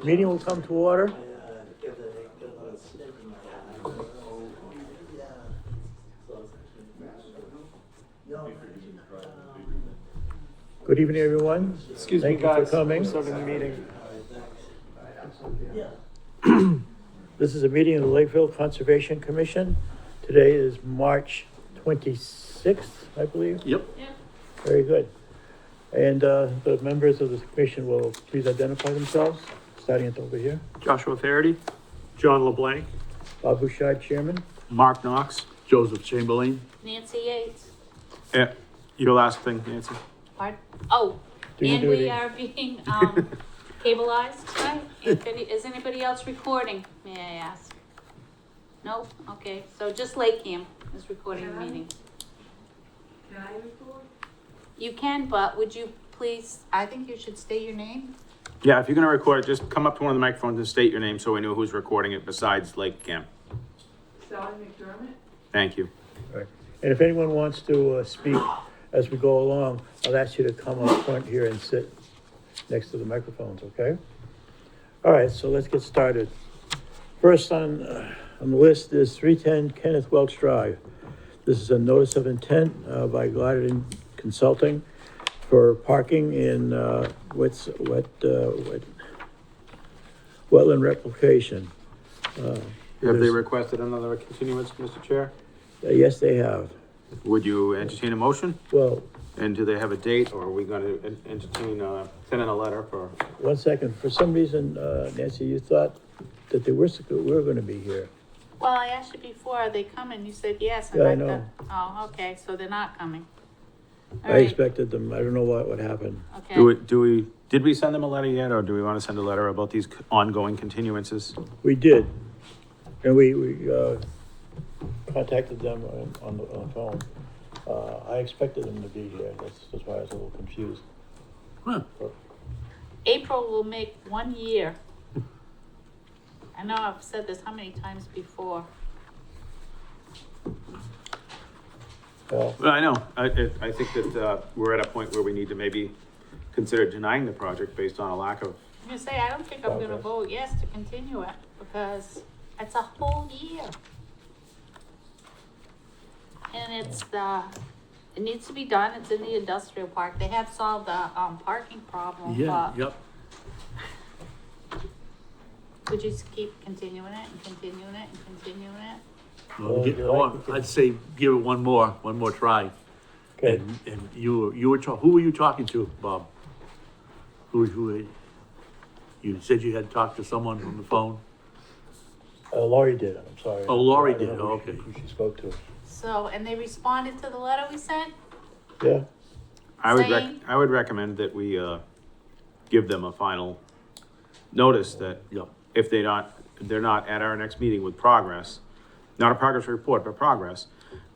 Meeting will come to order. Good evening, everyone. Excuse me, Thank you guys. for coming. We're starting the meeting. This is a meeting of the Lakeville Conservation Commission. Today is March 26th, I believe. Yep. Very good. And the members of the commission will please identify themselves, starting at over here. Joshua Faraday. John LeBlanc. Bob Bouchard, Chairman. Mark Knox. Joseph Chamberlain. Nancy Yates. Yeah. Your last thing, Nancy. Pardon? Oh, Do your and duty. we are being, cableized, right? Is anybody else recording, may I ask? No? Okay, so just LakeCAM is recording the meeting. Can I record? You can, but would you please, I think you should state your name. Yeah, if you're gonna record it, just come up to one of the microphones and state your name so we know who's recording it besides LakeCAM. Sally McDermott? Thank you. Right. And if anyone wants to speak as we go along, I'll ask you to come up front here and sit next to the microphones, okay? All right, so let's get started. First on the list is 310 Kenneth Welch Drive. This is a notice of intent by Goddard Consulting for parking in wetland replication. Have they requested another continuance, Mr. Chair? Yes, they have. Would you entertain a motion? Well, And do they have a date, or are we gonna entertain, send in a letter for? one second. For some reason, Nancy, you thought that they were gonna be here. Well, I asked you before, are they coming? You said yes. and Yeah, I thought- know. Oh, okay, so they're not coming. All I right, expected them. I don't know what happened. okay. Did we send them a letter yet, or do we wanna send a letter about these ongoing continuances? We did. And we contacted them on the phone. I expected them to be here. That's why I was a little confused. Huh. April will make 1 year. I know I've said this how many times before. Well, Well, I know, I think that, we're at a point where we need to maybe consider denying the project based on a lack of, I'm gonna say, I don't think I'm gonna Okay. vote yes to continue it, because it's a whole year. And it needs to be done, it's in the industrial park, they have solved the, parking problem, Yeah, but yep. would you just keep continuing it and continuing it and continuing it? Well, you're right. I'd say give it one more try. okay. And you were, who were you talking to, Bob? Who, you said you had talked to someone on the phone? Laurie did, I'm sorry. Oh, Laurie I don't did. know Oh, who okay. Who she spoke to. So, and they responded to the letter we sent? Yeah, Saying- I would recommend that we, give them a final notice that Yep. if they're not at our next meeting with progress, not a progress report, but progress,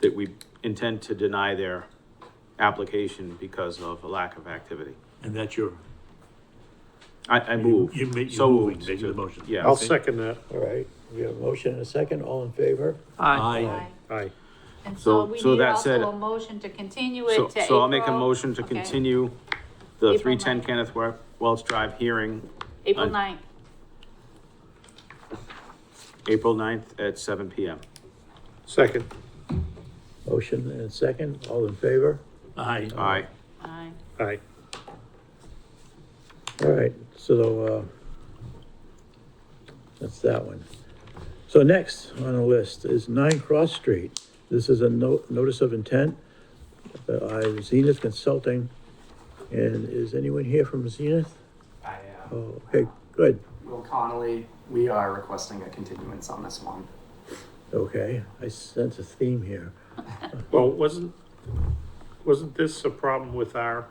that we intend to deny their application because of a lack of activity. And that's your, I move. you make, So you're moving, moved. making the motion. Yeah. I'll second that. all right. We have a motion and a second. All in favor? Aye. Aye. And So- so we so need that said- also a motion to continue it So, to April. so I'll make a motion to Okay. continue the April 310 9th. Kenneth Welch Drive hearing April on- 9th. April 9th at 7 PM. Second. Motion and a second. All in favor? Aye. Aye. Aye. Aye. All right, so, that's that one. So next on the list is 9 Cross Street. This is a notice of intent by Zenith Consulting. And is anyone here from Zenith? I am. Oh, okay, good, Will Connolly, we are requesting a continuance on this one. okay. I sense a theme here. Well, wasn't this a problem with our,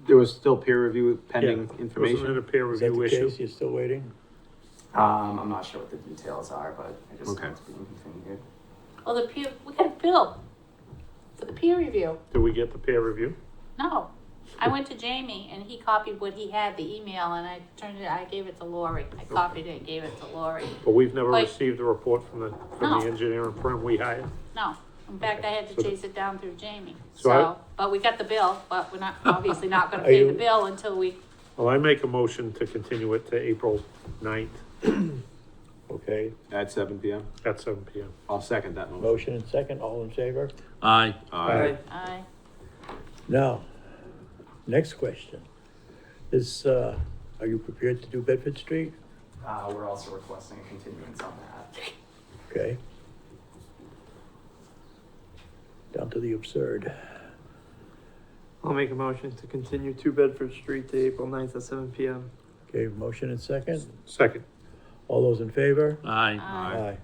There was still peer review pending wasn't it information. a peer Is that review the issue? case? You're still waiting? I'm not sure what the details are, but I just know Okay. it's being continued. Well, we got a bill for the peer review. Did we get the peer review? No, I went to Jamie and he copied what he had, the email, and I gave it to Lori. I copied it and gave it to Lori. But we've never Like- received a report from No. the engineering firm we hired? No, in fact, I had to So- chase it down through Jamie. So I- So, but we got the bill, but we're not, obviously not gonna Are pay you- the bill until we Well, I make a motion to continue it to April 9th Okay, At 7 PM. at 7 PM. I'll second that motion. motion and second, all in favor? Aye. Aye. Aye. Now, next question is, are you prepared to do Bedford Street? We're also requesting a continuance on that. Okay. Down to the absurd. I'll make a motion to continue 2 Bedford Street to April 9th at 7 PM. Okay, motion and second, Second. all those in favor? Aye. Aye.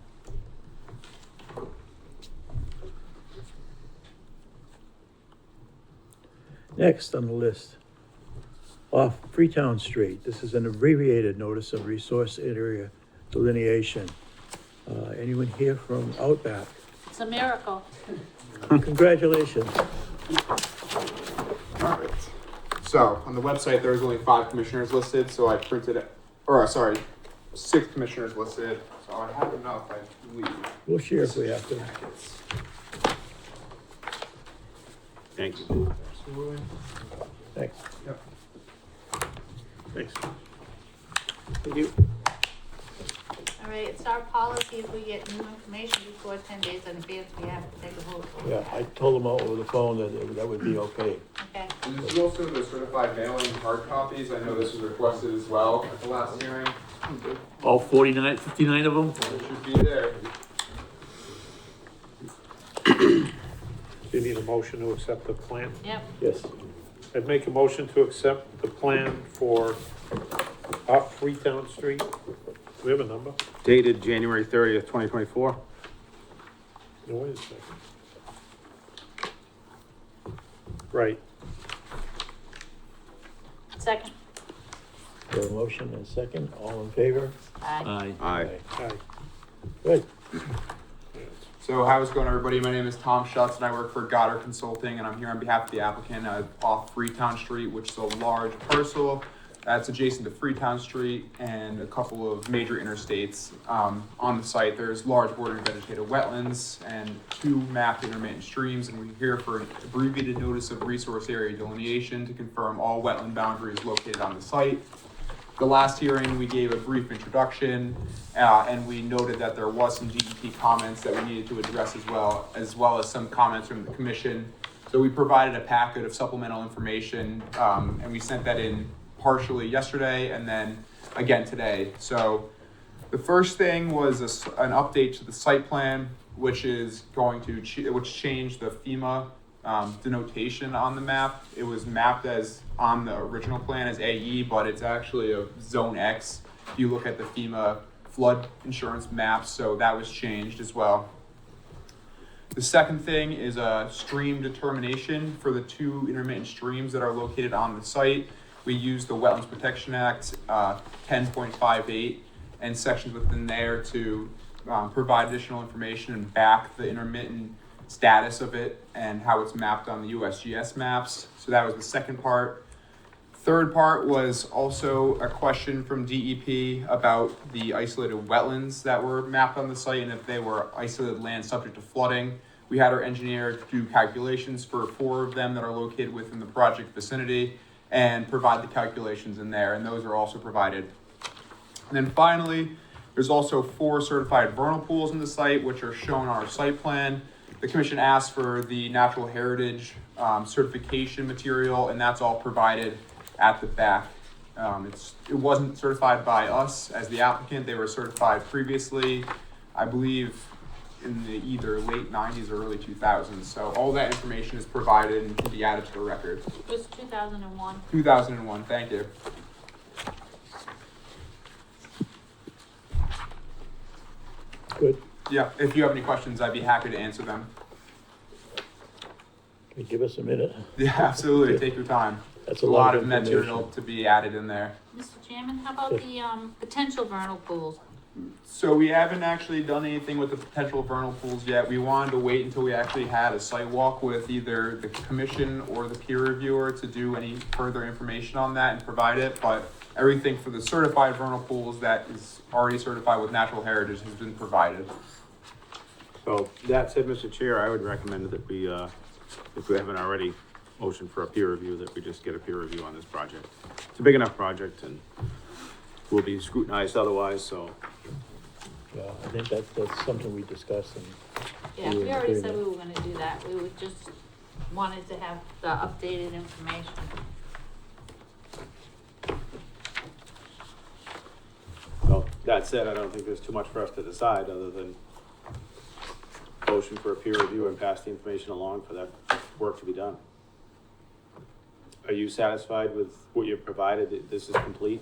Next on the list, off Freetown Street, this is an abbreviated notice of resource area delineation. Anyone here from Outback? It's a miracle. Congratulations. Alright. So, on the website, there's only 5 commissioners listed, so I printed it, or sorry, 6 commissioners listed, so I have enough, I believe. We'll share if we have to. Packets. Thank you. Thanks. Thanks. Thank you. All right, it's our policy if we get new information before 10 days in advance, we have to take a vote. Yeah, I told them over the phone that would be okay. Okay. And this is also the certified mailing hard copies, I know this was requested as well at the last hearing, All 49, 59 of them? it should be there. Do you need a motion to accept the plan? Yep. Yes. I'd make a motion to accept the plan for off Freetown Street. Do we have a number? Dated January 30th, 2024. No, wait a second. Right. Second. We have a motion and a second, all in favor? Aye. Aye. Aye. Aye. Good. So how's it going, everybody? My name is Tom Schutz and I work for Goddard Consulting, and I'm here on behalf of the applicant off Freetown Street, which is a large parcel that's adjacent to Freetown Street and a couple of major interstates. On the site, there's large bordering vegetated wetlands and 2 mapped intermittent streams, and we're here for an abbreviated notice of resource area delineation to confirm all wetland boundaries located on the site. The last hearing, we gave a brief introduction, and we noted that there was some DEP comments that we needed to address as well as some comments from the commission. So we provided a packet of supplemental information, and we sent that in partially yesterday and then again today. So the first thing was an update to the site plan, which is going to which changed the FEMA denotation on the map. It was mapped as on the original plan as AE, but it's actually a Zone X if you look at the FEMA flood insurance maps, so that was changed as well. The second thing is a stream determination for the 2 intermittent streams that are located on the site. We use the Wetlands Protection Act 10.58 and sections within there to provide additional information and back the intermittent status of it and how it's mapped on the USGS maps. So that was the second part. Third part was also a question from DEP about the isolated wetlands that were mapped on the site and if they were isolated land subject to flooding. We had our engineer do calculations for 4 of them that are located within the project vicinity and provide the calculations in there, and those are also provided. And then finally, there's also 4 certified vernal pools in the site, which are shown on our site plan. The commission asked for the natural heritage certification material, and that's all provided at the back. It wasn't certified by us as the applicant. They were certified previously, I believe, in the either late 90s or early 2000s. So all that information is provided and can be added to the record. It was 2001. 2001, thank you. Good. Yeah, if you have any questions, I'd be happy to answer them. Can you give us a minute? Yeah, absolutely, take your time. That's A lot of information. material to be added in there. Mr. Chairman, how about the potential vernal pools? So we haven't actually done anything with the potential vernal pools yet. We wanted to wait until we actually had a site walk with either the commission or the peer reviewer to do any further information on that and provide it. But everything for the certified vernal pools that is already certified with natural heritage has been provided. So that said, Mr. Chair, I would recommend that we, if we haven't already, motion for a peer review, that we just get a peer review on this project. It's a big enough project and will be scrutinized otherwise, so. Yeah, I think that's something we discussed and. Yeah, We we were in already said agreement. we were gonna do that, we would just wanted to have the updated information. Well, that said, I don't think there's too much for us to decide, other than motion for a peer review and pass the information along for that work to be done. Are you satisfied with what you've provided, that this is complete?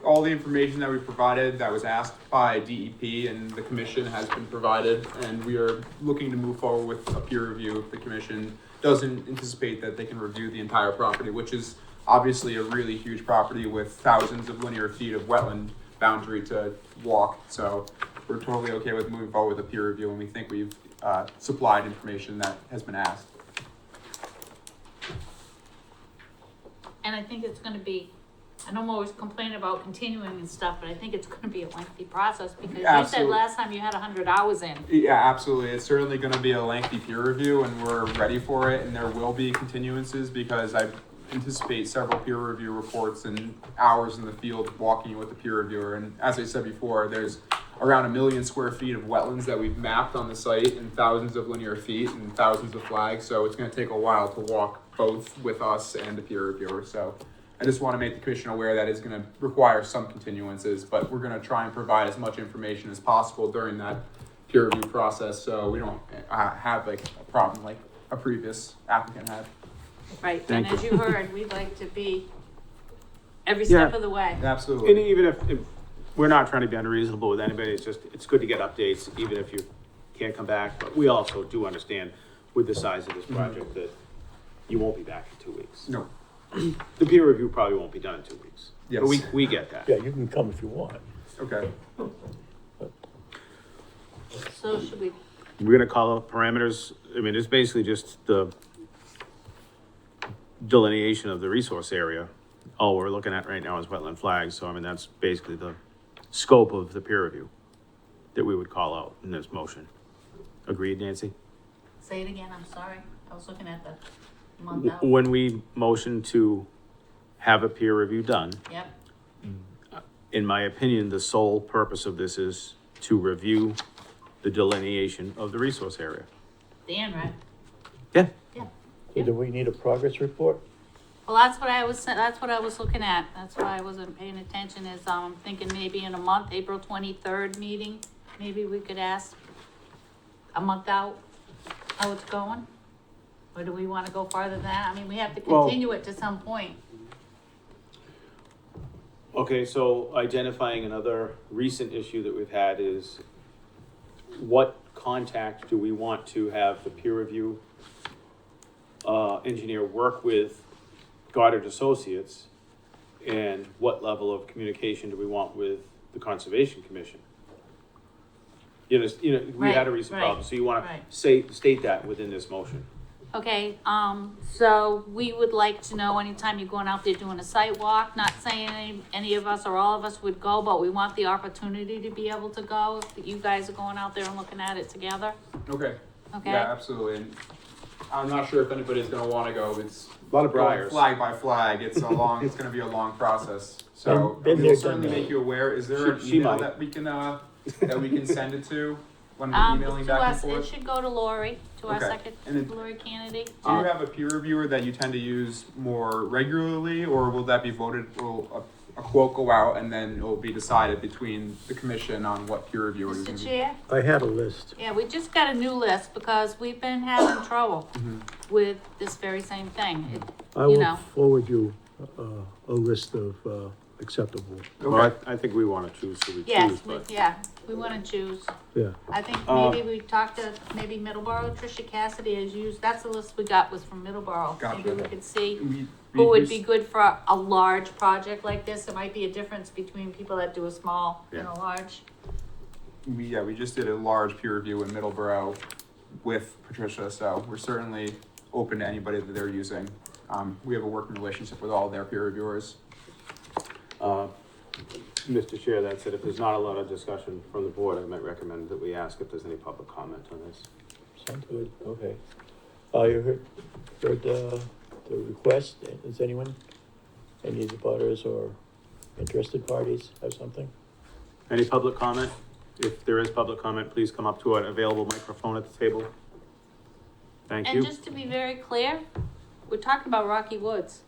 All the information that we provided that was asked by DEP and the commission has been provided, and we are looking to move forward with a peer review if the commission doesn't anticipate that they can review the entire property, which is obviously a really huge property with thousands of linear feet of wetland boundary to walk. So we're totally okay with moving forward with a peer review, and we think we've supplied information that has been asked. And I think it's gonna be, I know I'm always complaining about continuing and stuff, but I think it's gonna be a lengthy process, because you said Absolutely. last time you had 100 hours in. Yeah, absolutely. It's certainly going to be a lengthy peer review, and we're ready for it. And there will be continuances because I anticipate several peer review reports and hours in the field walking with the peer reviewer. And as I said before, there's around 1 million square feet of wetlands that we've mapped on the site, and thousands of linear feet and thousands of flags. So it's going to take a while to walk both with us and the peer reviewer. So I just want to make the commission aware that it's going to require some continuances, but we're going to try and provide as much information as possible during that peer review process, so we don't have like a problem like a previous applicant had. Right, Thank and as you. you heard, we'd like to be every step Yeah. of the way. And Absolutely. even if we're not trying to be unreasonable with anybody, it's just, it's good to get updates, even if you can't come back. But we also do understand with the size of this project that you won't be back in 2 weeks. No. The peer review probably won't be done in 2 weeks. Yes. But we get that. Yeah, you can come if you want. Okay. So should we, We're gonna call out parameters. I mean, it's basically just the delineation of the resource area. All we're looking at right now is wetland flags, so I mean, that's basically the scope of the peer review that we would call out in this motion. Agreed, Nancy? say it again, I'm sorry, I was looking at the month out. When we motion to have a peer review done, Yep, in my opinion, the sole purpose of this is to review the delineation of the resource area. Dan, right? Yeah. Yeah. So do we need a progress report? Well, that's what I was looking at, that's why I wasn't paying attention, is, thinking maybe in a month, April 23rd meeting, maybe we could ask a month out how it's going? Or do we wanna go farther than that? I mean, we have to Well- continue it to some point. Okay, so identifying another recent issue that we've had is what contact do we want to have the peer review engineer work with Goddard Associates? And what level of communication do we want with the Conservation Commission? We had a Right, recent right, problem, so you wanna right. state that within this motion. Okay, so we would like to know anytime you're going out there doing a site walk, not saying any of us or all of us would go, but we want the opportunity to be able to go, if you guys are going out there and looking at it together, Okay. okay? Yeah, absolutely. And I'm not sure if anybody's going to want to go. It's A lot of going briars. flag by flag. It's a long. It's going to be a long process. So Been we there, will done certainly that. make you aware. Is there an She email might. that we can send it to when we're emailing To back and us, it forth? should go to Lori, to our Okay. second, And then- Lori candidate. Do you have a peer reviewer that you tend to use more regularly, or will that be voted? Will a quote go out and then it will be decided between the commission on what peer reviewer is going Mr. to be? Chair? I had a list. Yeah, we just got a new list because we've been having trouble with this very same thing. I You will know. forward you a list of acceptable, Well, I think we wanna choose, so we Yes, choose, but. we wanna choose. yeah. I think Um, maybe we talked to, maybe Middleborough, Tricia Cassidy has used, that's the list we got was from Middleborough. Maybe Gotcha. we could see We who would use- be good for a large project like this. There might be a difference between people that do a small and a Yeah. large. we just did a large peer review in Middleborough with Patricia, so we're certainly open to anybody that they're using. We have a working relationship with all their peer reviewers. Mr. Chair, that said, if there's not a lot of discussion from the board, I might recommend that we ask if there's any public comment on this. Sounds good, okay. You heard the request. Does anyone, any of the butters or interested parties have something? Any public comment? If there is public comment, please come up to an available microphone at the table. Thank you. And just to be very clear, we're talking about Rocky Woods.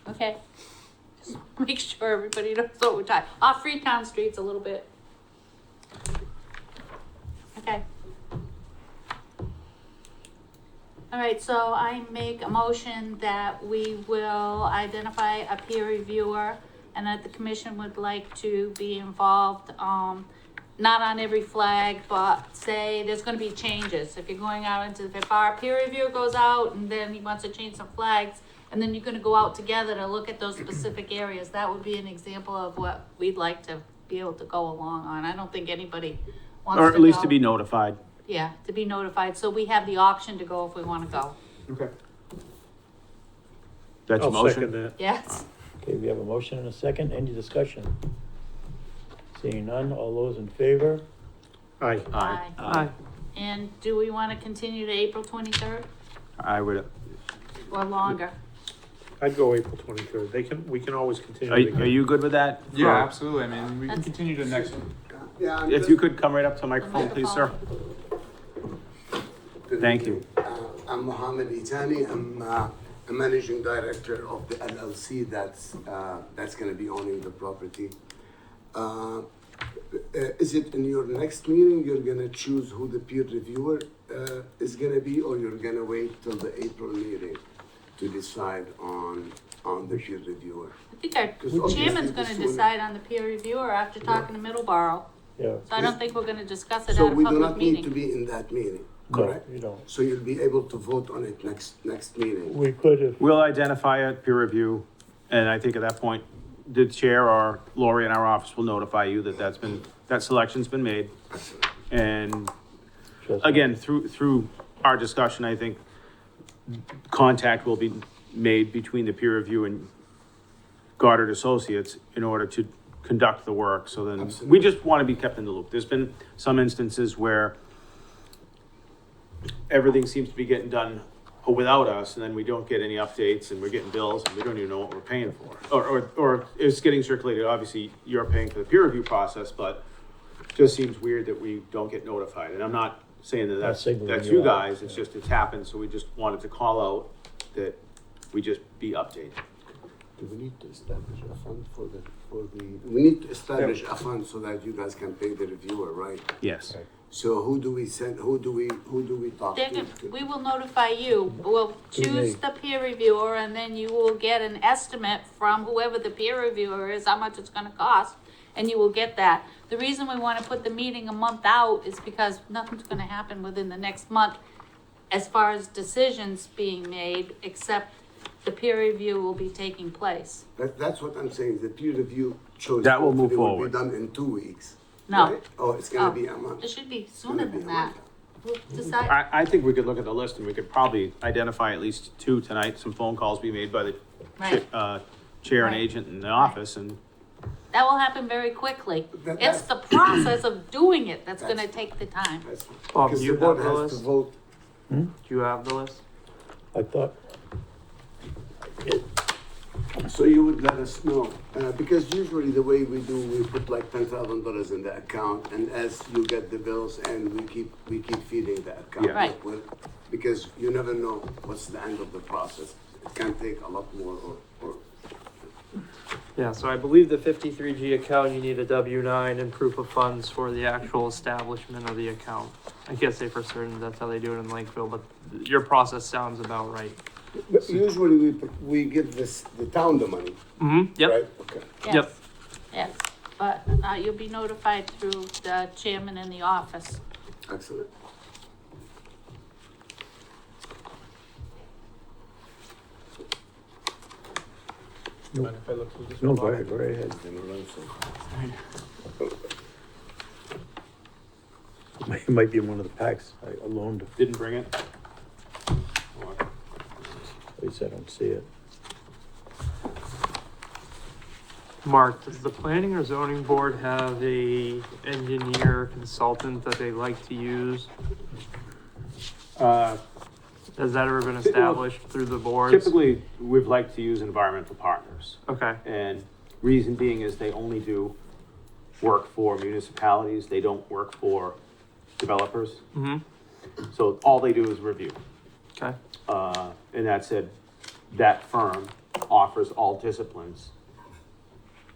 Okay? Just make sure everybody knows what we're talking, off Freetown Street's a little bit. Okay. All right, so I make a motion that we will identify a peer reviewer and that the commission would like to be involved, not on every flag, but say there's gonna be changes. If you're going out into, if our peer reviewer goes out and then he wants to change some flags, and then you're gonna go out together to look at those specific areas, that would be an example of what we'd like to be able to go along on. I don't think anybody wants to Or at least go. to be notified. Yeah, to be notified, so we have the option to go if we wanna go. Okay. That's your I'll second motion? that. Yes? Okay, we have a motion and a second. Any discussion? Seeing none, all those in favor? Aye. Aye. Aye. And do we wanna continue to April 23rd I would, or longer? I'd go April 23rd. We can always continue. are you good with that? Yeah, absolutely. I mean, we can That's- continue to next. Yeah, If you could come right up to the microphone, please, sir. Thank you. I'm Mohammed Itani. I'm a managing director of the LLC that's going to be owning the property. Is it in your next meeting you're going to choose who the peer reviewer is going to be, or you're going to wait till the April meeting to decide on the peer reviewer? I think our obviously chairman's the gonna sooner- decide on the peer reviewer after talking to Middleborough. Yeah. So I don't think we're gonna discuss it So at a we do public not need to meeting. be in that meeting, No, correct? you don't. So you'll be able to vote on it next meeting. We could if, We'll identify a peer review, and I think at that point, the chair or Lori in our office will notify you that that selection's been made. And just, again, through our discussion, I think contact will be made between the peer review and Goddard Associates in order to conduct the work. So then, we Absolutely. just want to be kept in the loop. There's been some instances where everything seems to be getting done without us, and then we don't get any updates, and we're getting bills, and we don't even know what we're paying for. Or it's getting circulated, obviously, you're paying for the peer review process, but it just seems weird that we don't get notified. And I'm not saying that that's singling you you out, guys, it's yeah. just, it's happened, so we just wanted to call out that we just be updated. Do we need to establish a fund for the? We need to establish a fund so that you guys can pay the reviewer, right? Yes. So who do we send, who do we talk They're to? gonna- We will notify you. We'll To choose me. the peer reviewer and then you will get an estimate from whoever the peer reviewer is, how much it's gonna cost. And you will get that. The reason we wanna put the meeting a month out is because nothing's gonna happen within the next month as far as decisions being made, except the peer review will be taking place. That's what I'm saying, the peer review choice. That will move hopefully forward. Be done in 2 weeks. No. right? Oh, it's gonna Oh, be a month. It should be It's sooner gonna be than a that. month. We'll decide. I think we could look at the list and we could probably identify at least 2 tonight, some phone calls be made by the Right. chair and Right. agent in the office, and That will happen very quickly. That- It's the process of doing it that's gonna take the time. That's- Bob, Because do the you board have the has list? to vote. Do you have the list? I thought, So you would let us know, because usually the way we do, we put like $10,000 in the account, and as you get the bills, and we keep feeding the account. Yeah. Right. Because you never know what's the end of the process. It can take a lot more, or Yeah, so I believe the 53G account, you need a W-9 and proof of funds for the actual establishment of the account. I can't say for certain that's how they do it in Lakeville, but your process sounds about right. But usually we give the town the money, Mm-hmm, yep, right? Okay. Yes, Yep. yes, but, you'll be notified through the chairman in the office. Excellent. Mind if I look through this? no, one, go Bob? ahead, go right ahead. It might be in one of the packs I loaned, didn't bring it. at least I don't see it. Mark, does the planning or zoning board have a engineer consultant that they like to use? Has that ever been established through the boards? Typically, we've liked to use environmental partners. Okay, And reason being is they only do work for municipalities, they don't work for developers. mm-hmm, So all they do is review. okay, And that said, that firm offers all disciplines.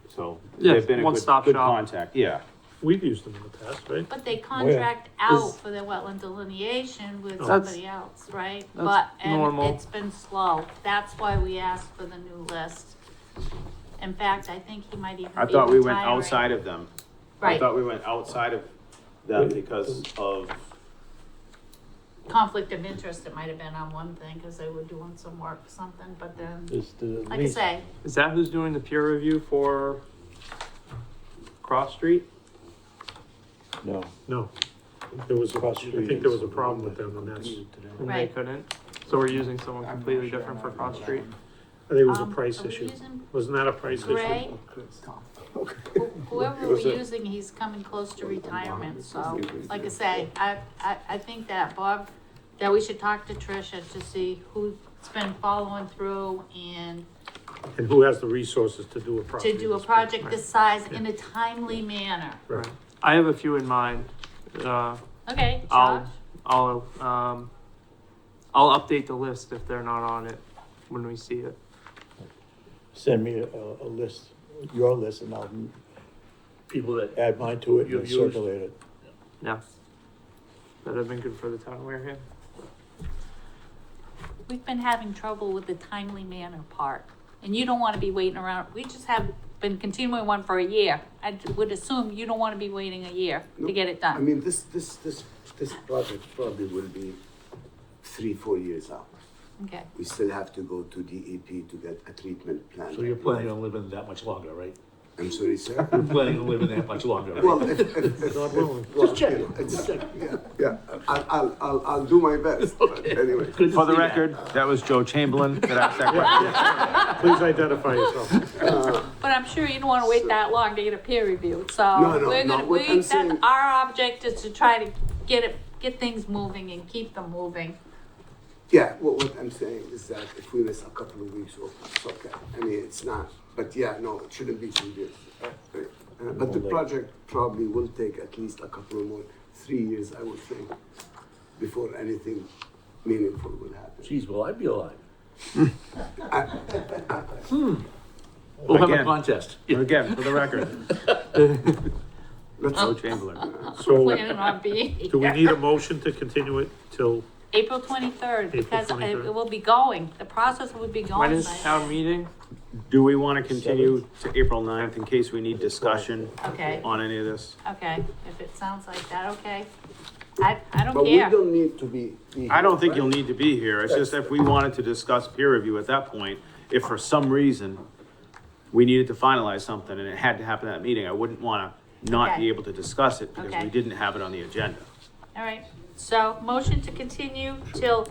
So Yeah, they've been a one-stop good shop. contact, yeah. We've used them in the past, right? But they contract out Is- for their wetland delineation with That's- somebody else, right? that's But, and normal. it's been slow. That's why we asked for the new list. In fact, I think he might even be I thought we went retiring. outside of them. I Right, thought we went outside of them because of, conflict of interest, it might have been on one thing, cause they were doing some work, or something, but then, This, the like I least, say, is that who's doing the peer review for Cross Street? no. No. There was, Cross I street think there is- was a problem with them, and that's, And they Right. couldn't, so we're using someone completely different for Cross Street? I think it was a are price we issue. using Wasn't that a price issue? Gray? Whoever we're using, he's coming close to retirement, so, like I say, I think that Bob, that we should talk to Tricia to see who's been following through and And who has the resources to do a project? to do a project this size in a timely manner. Right. I have a few in mind, Okay, I'll, Josh? I'll update the list if they're not on it when we see it. Send me a list, your list, and I'll People that, add mine to it and You've then used. circulate it. Yeah. That have been good for the town of Wareham. We've been having trouble with the timely manner part, and you don't wanna be waiting around, we just have been continuing one for a year. I would assume you don't wanna be waiting a year to get it I done. mean, this project probably will be 3-4 years out. Okay, We still have to go to DEP to get a treatment plan. so you're planning on living that much longer, right? I'm sorry, sir? You're planning on living that much longer, right? Well, if, God willing. well, you know, it's, yeah, I'll do my best, but anyway. Good to for the see that. record, that was Joe Chamberlain that asked that question. Please identify yourself. but I'm sure you don't wanna wait that long to get a peer review, so No, we're no, gonna, what I'm saying- that's our object is to try to get things moving and keep them moving. Yeah, what I'm saying is that if we miss a couple of weeks, well, it's okay. I mean, it's not, but yeah, no, it shouldn't be 2 years. But the project probably will take at least a couple of more, 3 years, I would think, before anything meaningful will happen. Geez, will I be alive? I- We'll have a Again. contest. Again, for the record, Let's, Joe Chamberlain. So, Planning on being. do we need a motion to continue it till, April 23rd, April because 23rd. it will be going, the process will be When going. is by town then. meeting? Do we wanna continue to April 9th in case we need discussion Okay, on any of this? okay, if it sounds like that, okay. I don't but we care. don't need to be. I don't think right? you'll need to be here, it's just if we wanted to discuss peer review at that point, if for some reason we needed to finalize something and it had to happen at that meeting, I wouldn't wanna not Okay. be able to discuss it because Okay. we didn't have it on the agenda. All right, so motion to continue till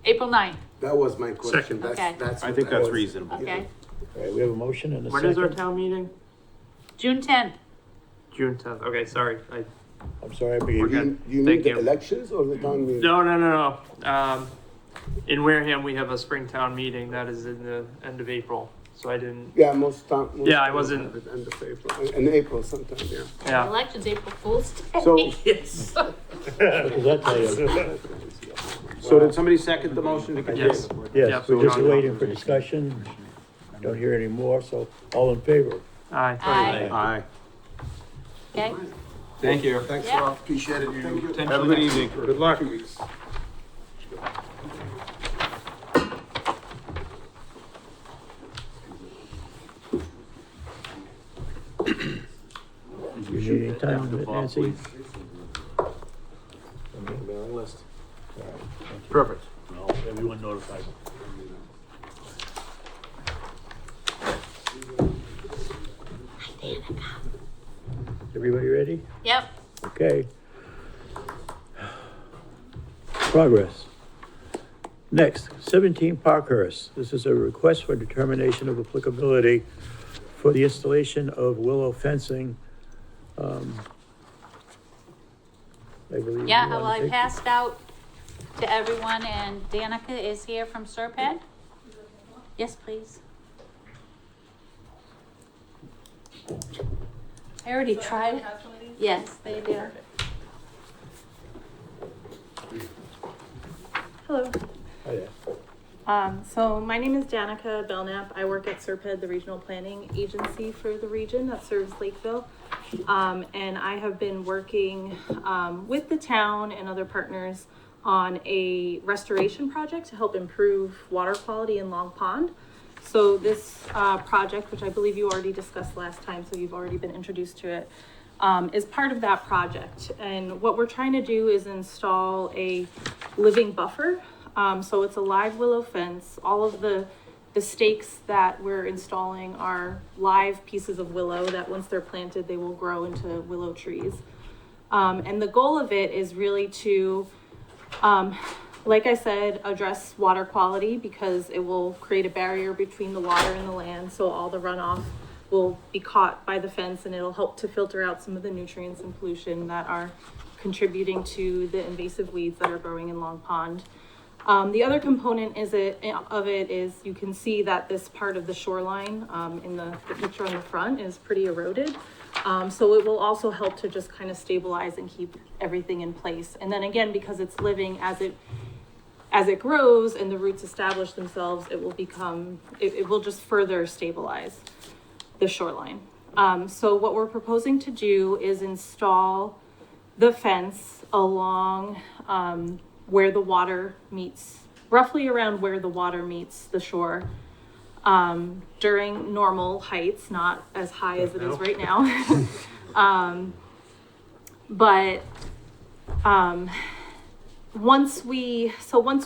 April 9th, That was my question. Second. That's, Okay. that's I what think that's was- reasonable. okay? All right, we have a motion and a When is our second. town meeting? June 10th, June 10th. Okay, sorry. I'm sorry, I Do began. Okay. you Thank mean the you. elections or the town meeting? No. In Wareham, we have a Springtown meeting that is in the end of April, so I didn't, Yeah, most time. Yeah, I wasn't- At the end of April, in April sometime, yeah. yeah. election's April Fool's Day. So, Yes. What does that tell you? so did somebody second the motion to continue? Yes. Yes, Yep. we're just John. waiting for discussion. Don't hear any more, so all in favor? Aye. Aye. Aye. Okay, Thank you. Thanks Yeah. a lot, appreciate it. Thank you. Have a good evening. good luck. You need any time, Nancy? Perfect. Well, everyone notified. Everybody ready? yep, Okay. Progress. Next, 17 Parkhurst. This is a request for determination of applicability for the installation of willow fencing. I believe. yeah, you wanna well, I take- passed out to everyone, and Danica is here from Serped. Yes, please. I already tried. Yes, they do. Hello. Oh, yeah. So my name is Danica Belknap. I work at Serped, the regional planning agency for the region that serves Lakeville. And I have been working with the town and other partners on a restoration project to help improve water quality in Long Pond. So this project, which I believe you already discussed last time, so you've already been introduced to it, is part of that project. And what we're trying to do is install a living buffer. So it's a live willow fence. All of the stakes that we're installing are live pieces of willow that once they're planted, they will grow into willow trees. And the goal of it is really to, like I said, address water quality, because it will create a barrier between the water and the land. So all the runoff will be caught by the fence, and it'll help to filter out some of the nutrients and pollution that are contributing to the invasive weeds that are growing in Long Pond. The other component of it is you can see that this part of the shoreline in the picture on the front is pretty eroded. So it will also help to just kind of stabilize and keep everything in place. And then again, because it's living, as it grows and the roots establish themselves, it will just further stabilize the shoreline. So what we're proposing to do is install the fence along where the water meets, roughly around where the water meets the shore, during normal heights, not as high as it is right now. Once we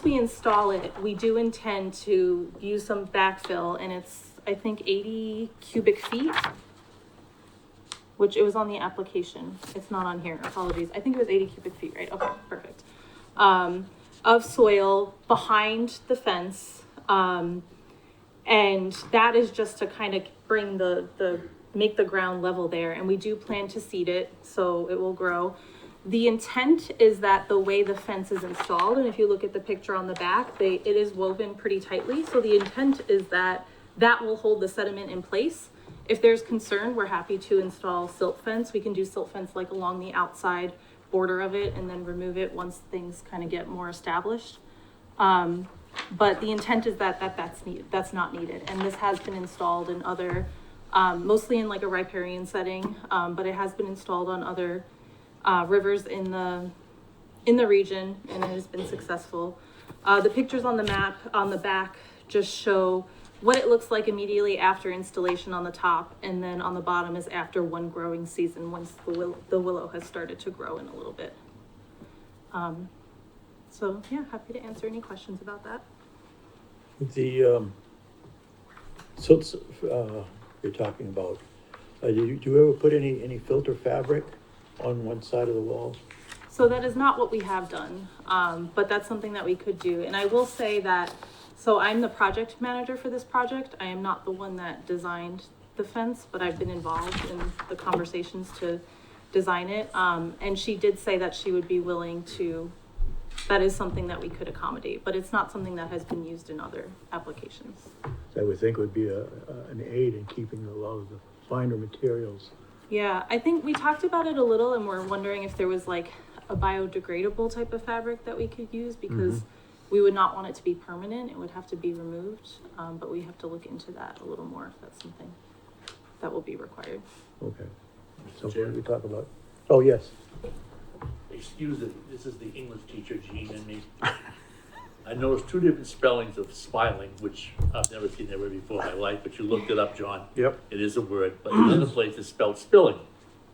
install it, we do intend to use some backfill, and it's, I think, 80 cubic feet, which it was on the application. It's not on here, apologies. I think it was 80 cubic feet, right? Okay, perfect. Of soil behind the fence. And that is just to kind of bring make the ground level there. And we do plan to seed it, so it will grow. The intent is that the way the fence is installed, and if you look at the picture on the back, it is woven pretty tightly. So the intent is that will hold the sediment in place. If there's concern, we're happy to install silt fence. We can do silt fence like along the outside border of it and then remove it once things kind of get more established. But the intent is that's not needed. And this has been installed in other, mostly in like a riparian setting, but it has been installed on other rivers in the region, and it has been successful. The pictures on the map on the back just show what it looks like immediately after installation on the top, and then on the bottom is after one growing season, once the willow has started to grow in a little bit. So yeah, happy to answer any questions about that. The silts you're talking about, do you ever put any filter fabric on one side of the wall? So that is not what we have done, but that's something that we could do. And I will say that, so I'm the project manager for this project. I am not the one that designed the fence, but I've been involved in the conversations to design it. And she did say that she would be willing to, that is something that we could accommodate, but it's not something that has been used in other applications. So I would think would be an aid in keeping a lot of the finer materials. Yeah, I think we talked about it a little, and we're wondering if there was like a biodegradable type of fabric that we could use, because we would not want it to be permanent. It would have to be removed, but we have to look into that a little more if that's something that will be required. Okay. So what did we talk about? Oh, yes. Excuse it, this is the English teacher, Jean, and me. I noticed two different spellings of smiling, which I've never seen that word before in my life, but you looked it up, John. Yep. It is a word, but another place it's spelled spilling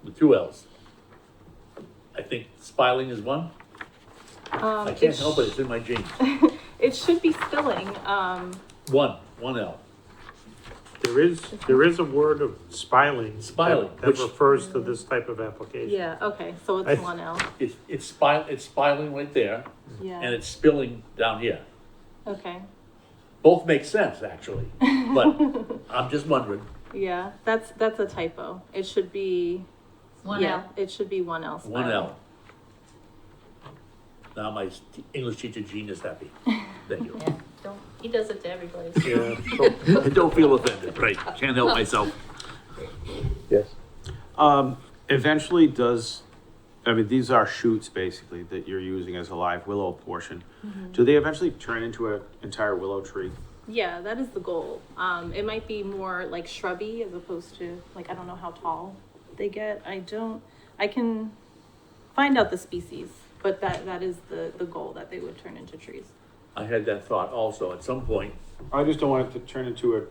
with two L's. I think spiling is one. I can't help it, it's in my genes. It should be spilling. One L. There is a word of spiling. Spiling, That which- refers to this type of application. Yeah, okay, so it's one L. It's spiling right there, Yeah, and it's spilling down here. okay. Both make sense, actually, but I'm just wondering. Yeah, that's a typo. It should be, One yeah, L. it should be one L. One L. Now my English teacher Gene is happy. Thank you. Yeah, don't, he does it to everybody. Yeah, so, Don't feel offended, right? Can't help myself. Yes. Eventually I mean, these are shoots basically that you're using as a live willow portion. Do they eventually turn into an entire willow tree? Yeah, that is the goal. It might be more like shrubby as opposed to like, I don't know how tall they get. I can find out the species, but that is the goal, that they would turn into trees. I had that thought also at some point. I just don't want it to turn into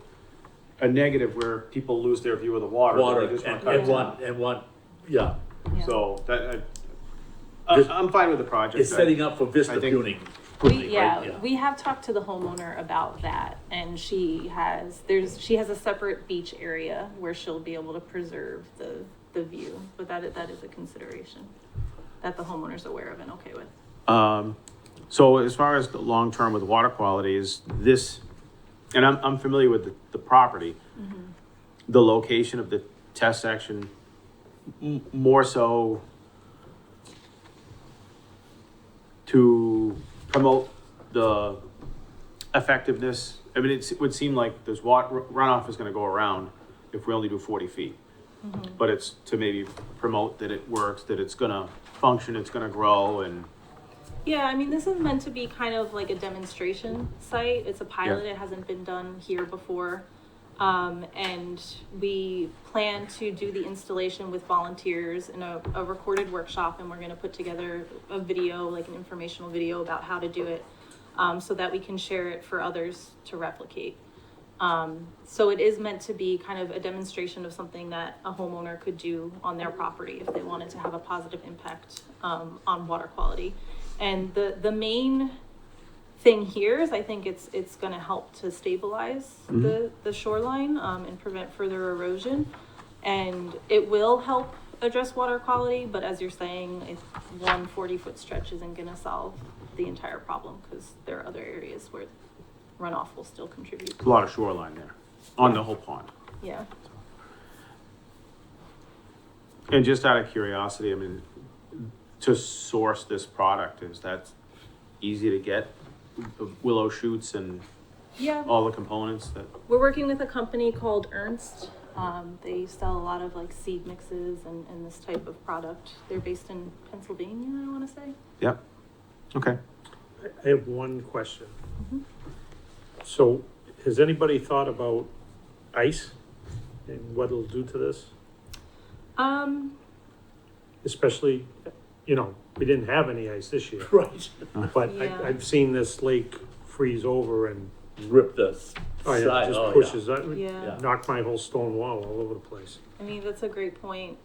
a negative where people lose their view of the water. Water They just wanna and, cut it and down. one, yeah. Yeah. So This- I'm fine with the project. It's setting up for vista I think- pruning. We have talked to the homeowner about that, and she has a separate beach area where she'll be able to preserve the view, but that is a consideration that the homeowner's aware of and okay with. So as far as the long-term with water quality is this, and I'm familiar with the property, the location of the test section, more so to promote the effectiveness. I mean, it would seem like there's runoff is gonna go around if we only do 40 feet. But it's to maybe promote that it works, that it's gonna function, it's gonna grow, and Yeah, I mean, this is meant to be kind of like a demonstration site. It's a pilot. Yeah. It hasn't been done here before. And we plan to do the installation with volunteers in a recorded workshop, and we're going to put together a video, like an informational video about how to do it, so that we can share it for others to replicate. So it is meant to be kind of a demonstration of something that a homeowner could do on their property if they wanted to have a positive impact on water quality. And the main thing here is I think it's going to help to stabilize the shoreline and prevent further erosion, and it will help address water quality. But as you're saying, if one 40-foot stretch isn't going to solve the entire problem, because there are other areas where runoff will still contribute. a lot of shoreline there on the whole pond. Yeah. And just out of curiosity, I mean, to source this product, is that easy to get? The willow shoots and Yeah. all the components that, We're working with a company called Ernst. They sell a lot of like seed mixes and this type of product. They're based in Pennsylvania, I want to say. yep, okay. I have one question. So, has anybody thought about ice and what it'll do to this? Especially, you know, we didn't have any ice this year, Right. but Yeah. I've seen this lake freeze over and, Rip the oh yeah, side. it just Oh, pushes, Yeah. it knocked my whole stone wall all over the place. I mean, that's a great point.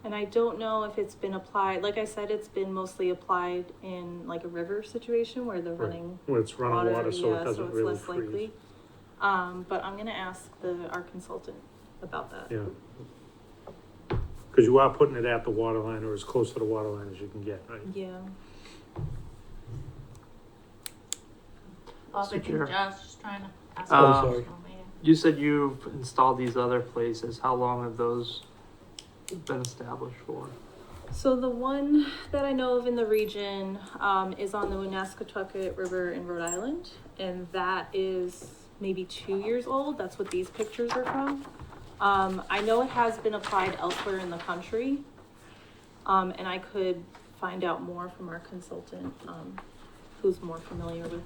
And I don't know if it's been applied, like I said, it's been mostly applied in like a river situation where they're Right. running When it's running water, so yeah, it doesn't it's really less freeze. likely. But I'm gonna ask our consultant about that. Yeah. Cause you are putting it at the water line or as close to the water line as you can get, right? Yeah. Bob, I think Secure. Josh is trying to ask. Oh, a sorry. question over here. You said you've installed these other places. How long have those been established for? So the one that I know of in the region is on the Woonasquatucket River in Rhode Island, and that is maybe 2 years old. That's what these pictures are from. I know it has been applied elsewhere in the country, and I could find out more from our consultant, who's more familiar with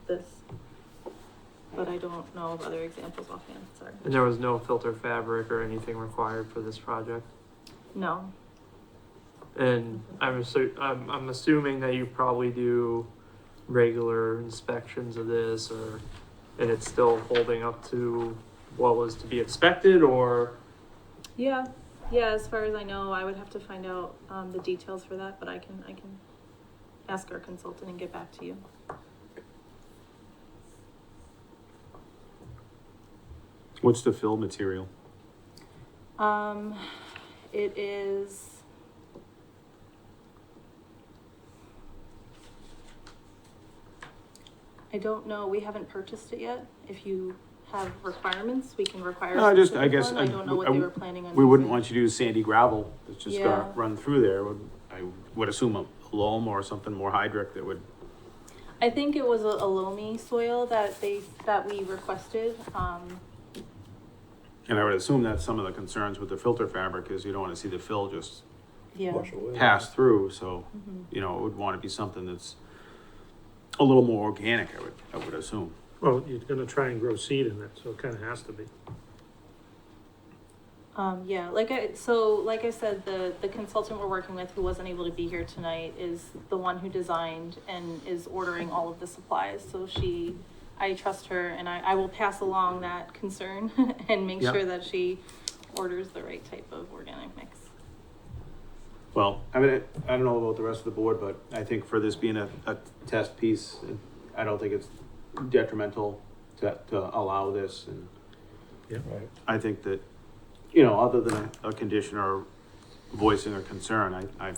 this. But I don't know of other examples offhand, sorry. And there was no filter fabric or anything required for this project? No. And I'm assuming that you probably do regular inspections of this, and it's still holding up to what was to be expected, or? Yeah, as far as I know, I would have to find out the details for that, but I can ask our consultant and get back to you. What's the fill material? It is. I don't know. We haven't purchased it yet. If you have requirements, we can require. No, a I specific guess one. I don't know what they were planning on. We wouldn't using. want you to use sandy gravel, it's just Yeah. gonna run through there. I would assume a loam or something more hydric that would, I think it was a loamy soil that we requested. and I would assume that some of the concerns with the filter fabric is you don't wanna see the fill just Yeah. Wash away. pass through, so, Mhm. you know, it would wanna be something that's a little more organic, I would assume. Well, you're gonna try and grow seed in it, so it kinda has to be. Yeah, like I said, the consultant we're working with who wasn't able to be here tonight is the one who designed and is ordering all of the supplies. So I trust her, and I will pass along that concern and make Yep. sure that she orders the right type of organic mix. Well, I mean, I don't know about the rest of the board, but I think for this being a test piece, I don't think it's detrimental to allow this, and Right. I think that, you know, other than a condition or voicing a concern, I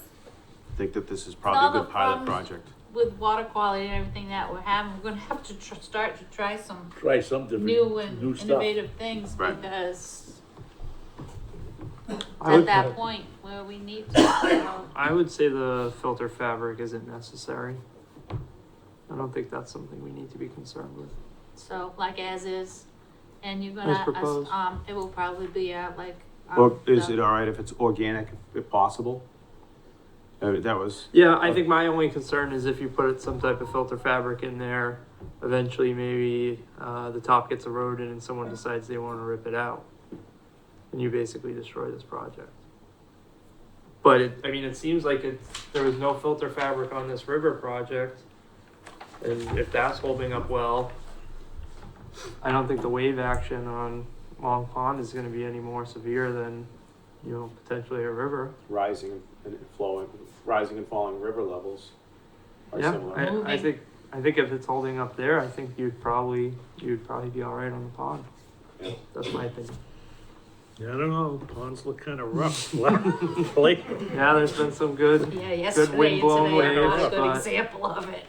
think that this is probably a All the good pilot problems project. With water quality and everything that we're having, we're gonna have to start to try some Try some different, new and new stuff. innovative things, Right. because I at would, that point where we need to, so, I would say the filter fabric isn't necessary. I don't think that's something we need to be concerned with. so like as is, and you're As gonna, proposed. it will probably be like. Or is it all right if it's organic, if possible? That was, Yeah, I think my only concern is if you put some type of filter fabric in there, eventually maybe the top gets eroded and someone decides they want to rip it out. And you basically destroy this project. But it seems like there was no filter fabric on this river project. And if that's holding up well, I don't think the wave action on Long Pond is going to be any more severe than, potentially a river. rising and falling river levels are Yeah, similar. I think if it's holding up there, I think you'd probably be all right on the pond. Yeah. That's my opinion. Yeah, I don't know, ponds look kinda rough. Like, Yeah, there's been some good, Yeah, yesterday and wind-blown today are not a waves, good but- example of it.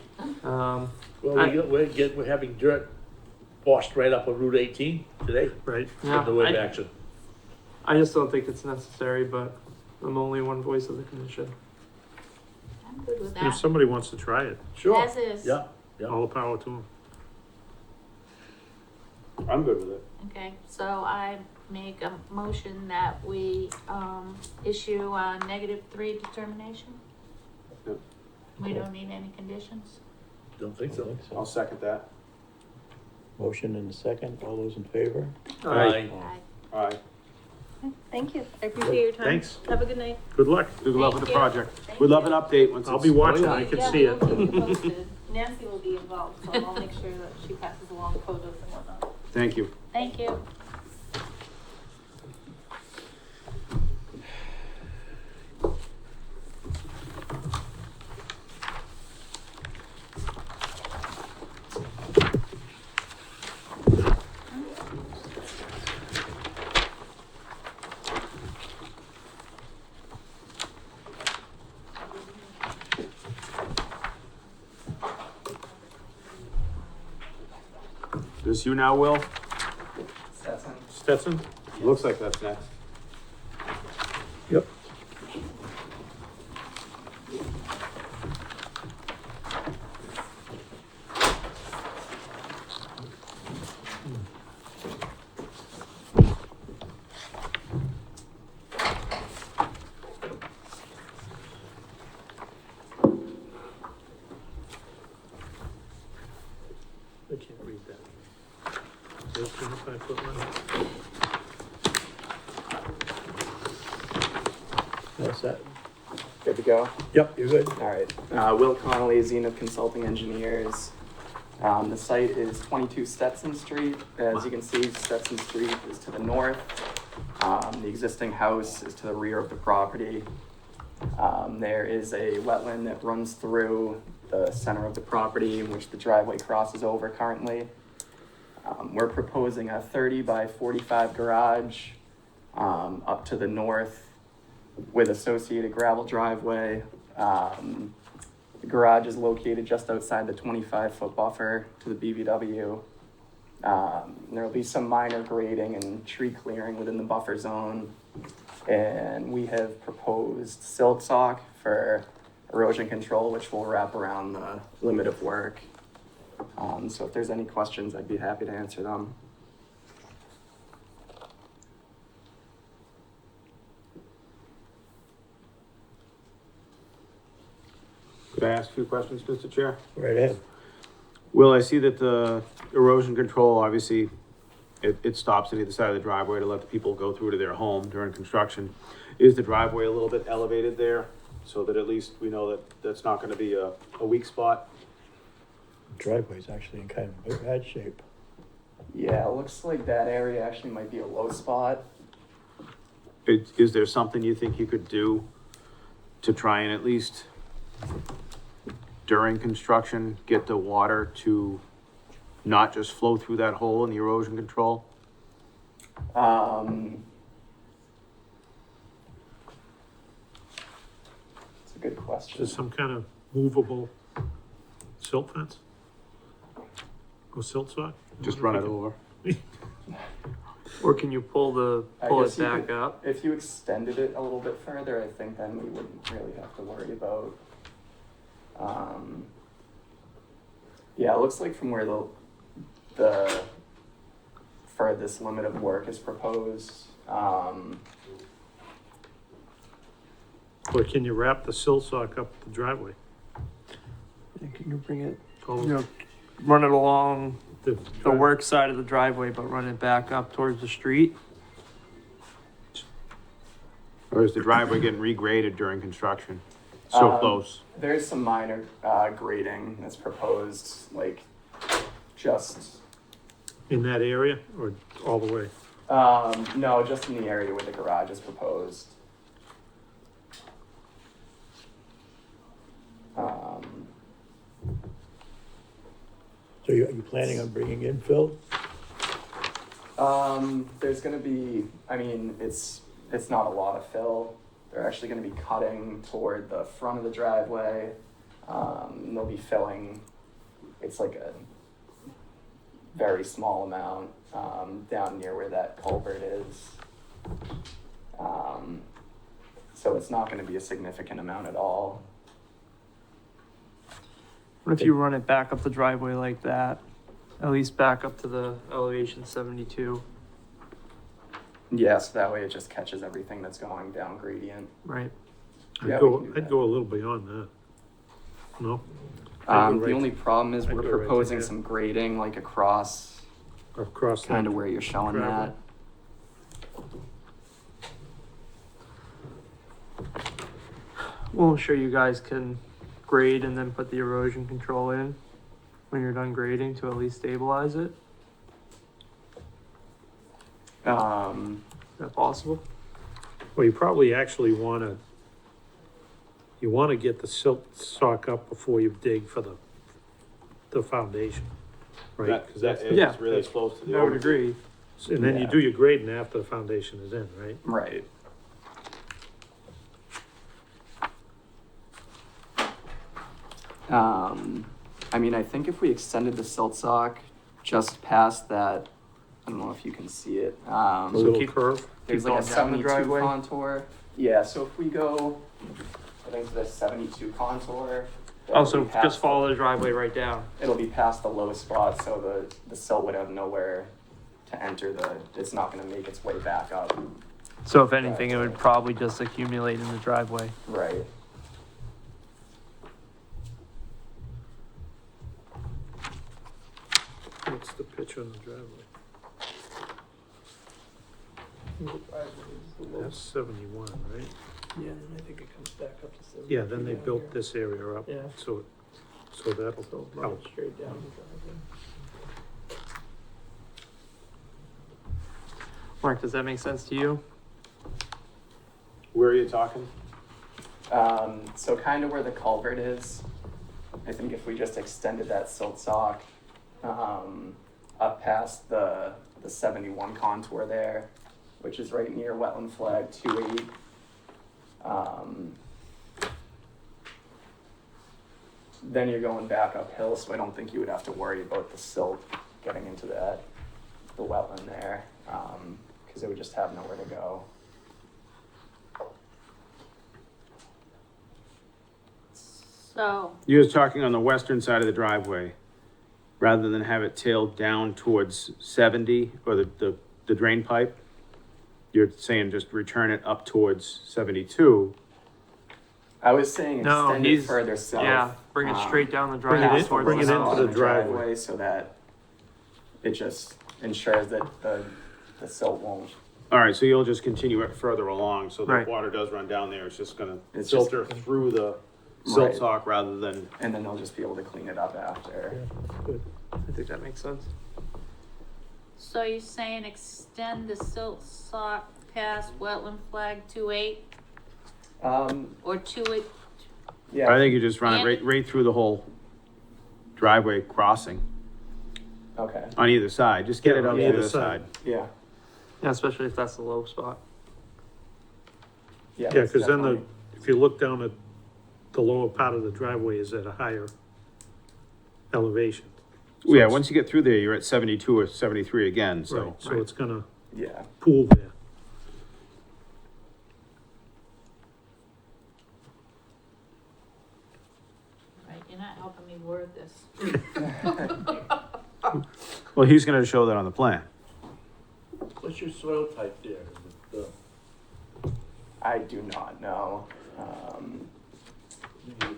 um, Well, we're having dirt washed right up on Route 18 today, right, yeah, from the wave action. I just don't think it's necessary, but I'm only one voice of the commission. I'm good with if that, somebody wants to try it, Sure. as is. Yeah, all the power to them. I'm good with it. Okay, so I make a motion that we, issue a -3 determination. Yep. We don't need any conditions. don't think so. I'll second that. Motion and a second, all those in favor? Aye. Aye. All right. Thank you. I appreciate your time. Thanks. Have a good night. Good luck. Good luck with the Thank you. project. Thank We'd love you. an update once I'll it's. be watching, Oh, I yeah. can Yeah, see it. we'll keep you posted. Nancy will be involved, so I'll make sure that she passes along photos and whatnot. Thank you. Thank you. This you now, Will? Stetson? Looks like that's next. Yep. I can't read that. Is it 25-foot line? That's that. Good to go? Yep, you're good. All right. Will Connolly, Zenith Consulting Engineers. The site is 22 Stetson Street. As you can see, Stetson Street is to the north. The existing house is to the rear of the property. There is a wetland that runs through the center of the property, in which the driveway crosses over currently. We're proposing a 30 by 45 garage up to the north with associated gravel driveway. The garage is located just outside the 25-foot buffer to the BVW. There'll be some minor grading and tree clearing within the buffer zone. And we have proposed silt sock for erosion control, which will wrap around the limit of work. So if there's any questions, I'd be happy to answer them. Could I ask a few questions, Mr. Chair? Right ahead. Will, I see that the erosion control, obviously, it stops on either side of the driveway to let the people go through to their home during construction. Is the driveway a little bit elevated there, so that at least we know that that's not gonna be a weak spot? Driveway's actually in kind of bad shape. Yeah, it looks like that area actually might be a low spot. Is there something you think you could do to try and at least during construction, get the water to not just flow through that hole in the erosion control? It's a good question. Is some kind of movable silt fence? Or silt sock? Just run it over. Or can you pull I it guess you back could- up? If you extended it a little bit further, I think then we wouldn't really have to worry about. Yeah, it looks like from where the furthest limit of work is proposed, Or can you wrap the silt sock up the driveway? Can you bring it, All you know, run it along the the work side of the driveway, but run it back up towards the street? Or is the driveway getting regraded during construction? So close. there's some minor grading that's proposed, like just, in that area or all the way? no, just in the area where the garage is proposed. So are you planning on bringing in fill? There's gonna be, I mean, it's not a lot of fill. They're actually gonna be cutting toward the front of the driveway. And they'll be filling, it's like a very small amount, down near where that culvert is. So it's not gonna be a significant amount at all. What if you run it back up the driveway like that? At least back up to the elevation 72, Yeah, so that way it just catches everything that's going down gradient. right? Yeah, I'd we go, can do I'd that. go a little beyond that. No? I'd go The right only problem is I'd we're go right to proposing here. some grading like across Across that. kind of where you're showing driveway. that. Well, I'm sure you guys can grade and then put the erosion control in when you're done grading to at least stabilize it. Is that possible? Well, you probably actually wanna get the silt sock up before you dig for the foundation, right? That, 'Cause that that's, edge Yeah. is really close to the. I would overview. agree. and then you Yeah. do your grading after the foundation is in, right? Right. I mean, I think if we extended the silt sock just past that, I don't know if you can see it. A little keep- curve. There's keep like a going down the 72 driveway? contour. Yeah, so if we go, I think to the 72 contour. Oh, that'll so be past just follow the driveway right down. It'll be past the low spot, so the silt would have nowhere to enter it's not gonna make its way back up. So if anything, it would probably just accumulate in the driveway. Right. What's the pitch on the driveway? That's 71, right? Yeah, and I think it comes back up to 70. Yeah, then they built this area up, Yeah. so that'll help. Straight down the driveway. Mark, does that make sense to you? Where are you talking? So kind of where the culvert is, I think if we just extended that silt sock, up past the 71 contour there, which is right near wetland flag 28. Then you're going back uphill, so I don't think you would have to worry about the silt getting into the wetland there, because it would just have nowhere to go. So, You're talking on the western side of the driveway, rather than have it tailed down towards 70 or the drain pipe. You're saying just return it up towards 72. I was saying No, extend it he's- further south. Yeah, bring it straight down the Bring it driveway in- towards bring the it house. into the driveway. So that it just ensures that the silt won't. All right, so you'll just continue it further along, so the Right. water does run down there, it's just gonna It's just- filter through the silt Right. sock rather than, And then they'll just be able to clean it up after. I think that makes sense. so you're saying extend the silt sock past wetland flag 2.8 or 2.8? Yeah. I think you just run it Andy? right through the whole driveway crossing Okay. on either side, just get Yeah, it out on to either the other side. side. Yeah. Yeah, especially if that's the low spot. Yeah. Yeah, it's cause then definitely- if you look down at the lower part of the driveway is at a higher elevation. Well, yeah, once you get through there, you're at 72 or 73 again, so. Right, so it's gonna Yeah. pool there. Right, you're not helping me word this. Well, he's gonna show that on the plan. What's your soil type there? Is it, I do not know.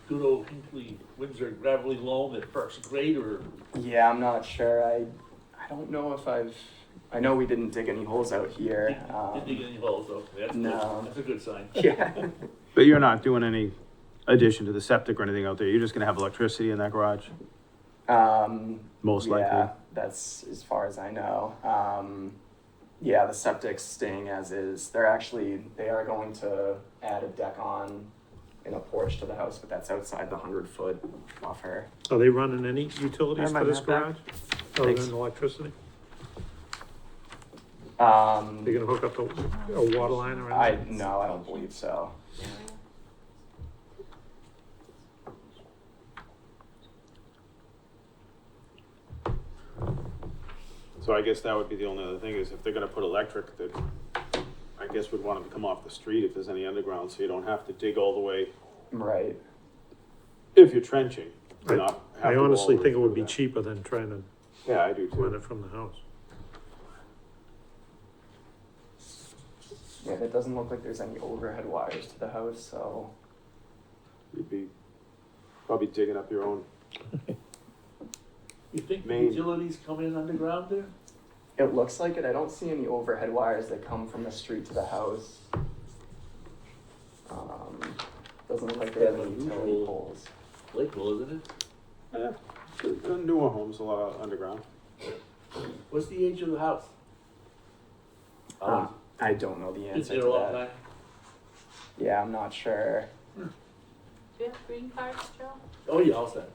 good old Hinkley Windsor gravelly loam at first grade, or Yeah, I'm not sure. I don't know if I know we didn't dig any holes out here. didn't dig any holes? Okay, that's no. good. That's a good sign. Yeah. But you're not doing any addition to the septic or anything out there, you're just gonna have electricity in that garage? Most likely. Yeah, that's as far as I know. Yeah, the septic's staying as is. They are going to add a deck on in a porch to the house, but that's outside the 100-foot buffer. Are they running any utilities I might for this have that. garage? Other Thanks. than electricity? They're I gonna hook up a water line or anything? no, I don't believe so. So I guess that would be the only other thing, is if they're gonna put electric, that I guess would want them to come off the street if there's any underground, so you don't have to dig all the way, Right. if you're trenching. to not have I to go all honestly the way think it would through be that. cheaper than trying to Yeah, I do run too. it from the house. Yeah, it doesn't look like there's any overhead wires to the house, so You'd be probably digging up your own. You think the Main. utilities come in underground there? it looks like it. I don't see any overhead wires that come from the street to the house. Doesn't look like they have any That's utility unusual. poles. Lakeville, isn't it? Yeah, the newer homes, a lot of underground. What's the age of the house? I don't know the Been answer there to a long that. time? Yeah, I'm not sure. Do you have green cards, Joe? Oh, yeah, all set.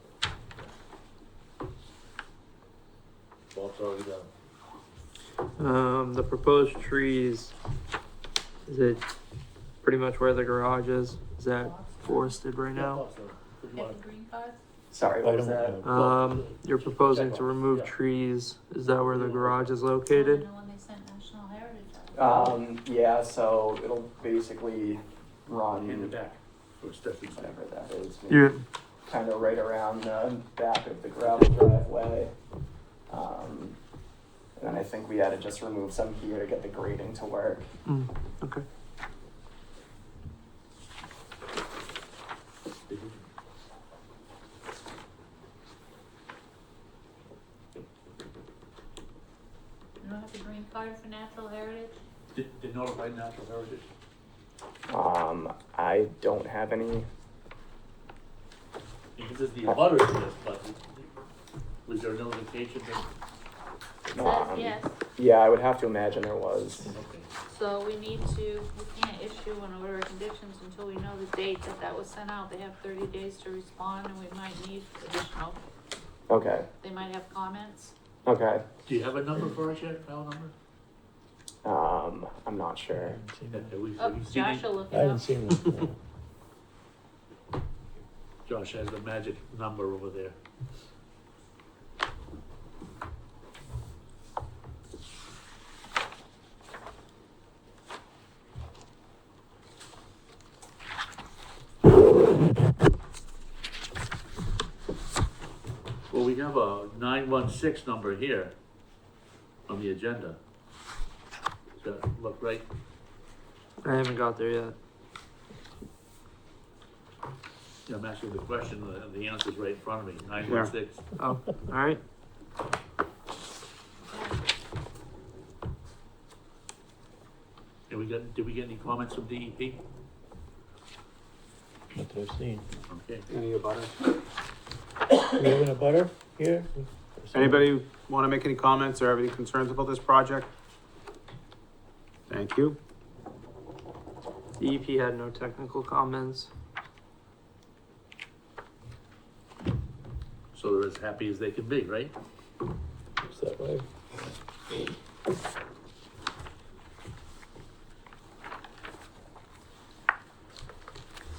Ball's already done. The proposed trees, is it pretty much where the garage is? Is that forested right now? Oh, so, good Have morning. the green cards? Sorry, what was that? You're proposing to remove trees, is that where the garage is I located? know when they sent National Heritage out. Yeah, so it'll basically run In the back. Or Stephanie's back. whatever that is. You're, Kind of right around the back of the gravel driveway. And then I think we had to just remove some here to get the grading to work. okay. You don't have the green card for Natural Heritage? Did notify Natural Heritage? I don't have any. Because it's the abutters list, but was there a notification that? It says Um, yes, Yeah, I would have to imagine there was. Okay. so we can't issue an order of conditions until we know the date that was sent out. They have 30 days to respond, and we might need additional, Okay, they might have comments. okay. Do you have a number for us yet, file number? I'm not sure. Oh, Have you seen Josh it? will look I it haven't up. seen one. Josh has the magic number over there. have a 916 number here on the agenda. Does that look right? I haven't got there yet. Yeah, I'm asking the question, the answer's right in front of me, 916. Oh, alright. Did we get any comments from DEP? What I've seen. Okay. Any about it? We having a butter here? Anybody want to make any comments or have any concerns about this project? Thank you. DEP had no technical comments. So they're as happy as they can be, right? Is that right?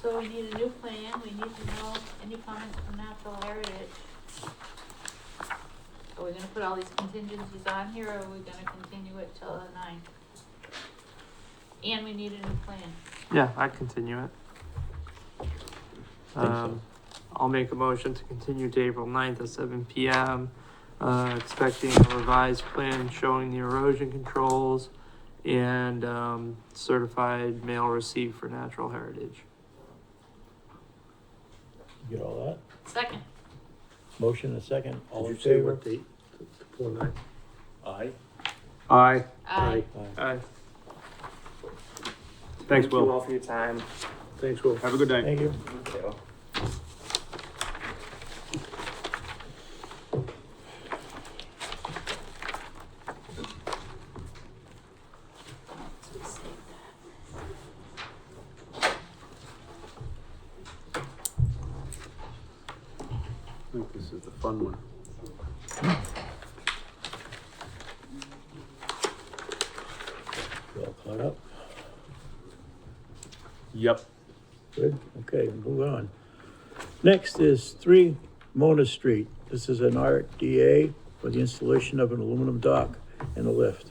So we need a new plan, we need to know any comments from natural heritage. Are we gonna put all these contingencies on here, or are we gonna continue it till the 9th? And we need a new plan. Yeah, I'd continue it. so. I'll make a motion to continue to April 9th at 7 PM. Expecting a revised plan showing the erosion controls and, certified mail receipt for natural heritage. You get all that? Second, Motion and a second, all in Did you say favor? what date? Before 9? Aye. Aye. aye. Aye. Thanks, Thank you Will. all for your time. Thanks, Will. Have a good night. Thank you. Thank you. I think this is the fun one. You all caught up? Yep. Good, okay, move on. Next is 3 Mona Street. This is an RDA for the installation of an aluminum dock and a lift.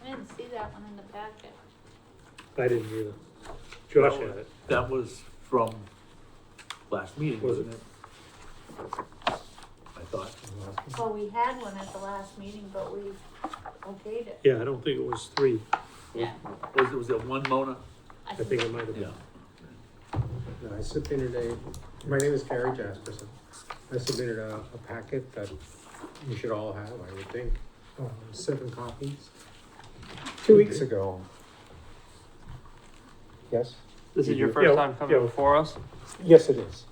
I didn't see that one in the packet. I didn't either. Josh had it. That was from last meeting, Was wasn't it? I thought. Oh, we had one at the last meeting, but we okayed it. Yeah, I don't think it was 3. Yeah. Was there one Mona? I think it might have been. Yeah. No, I submitted my name is Gary Jasperson. I submitted a packet that you should all have, I would think, 7 copies. 2 weeks ago. Yes? This is your Yeah, first time coming yeah. before us? Yes, it is.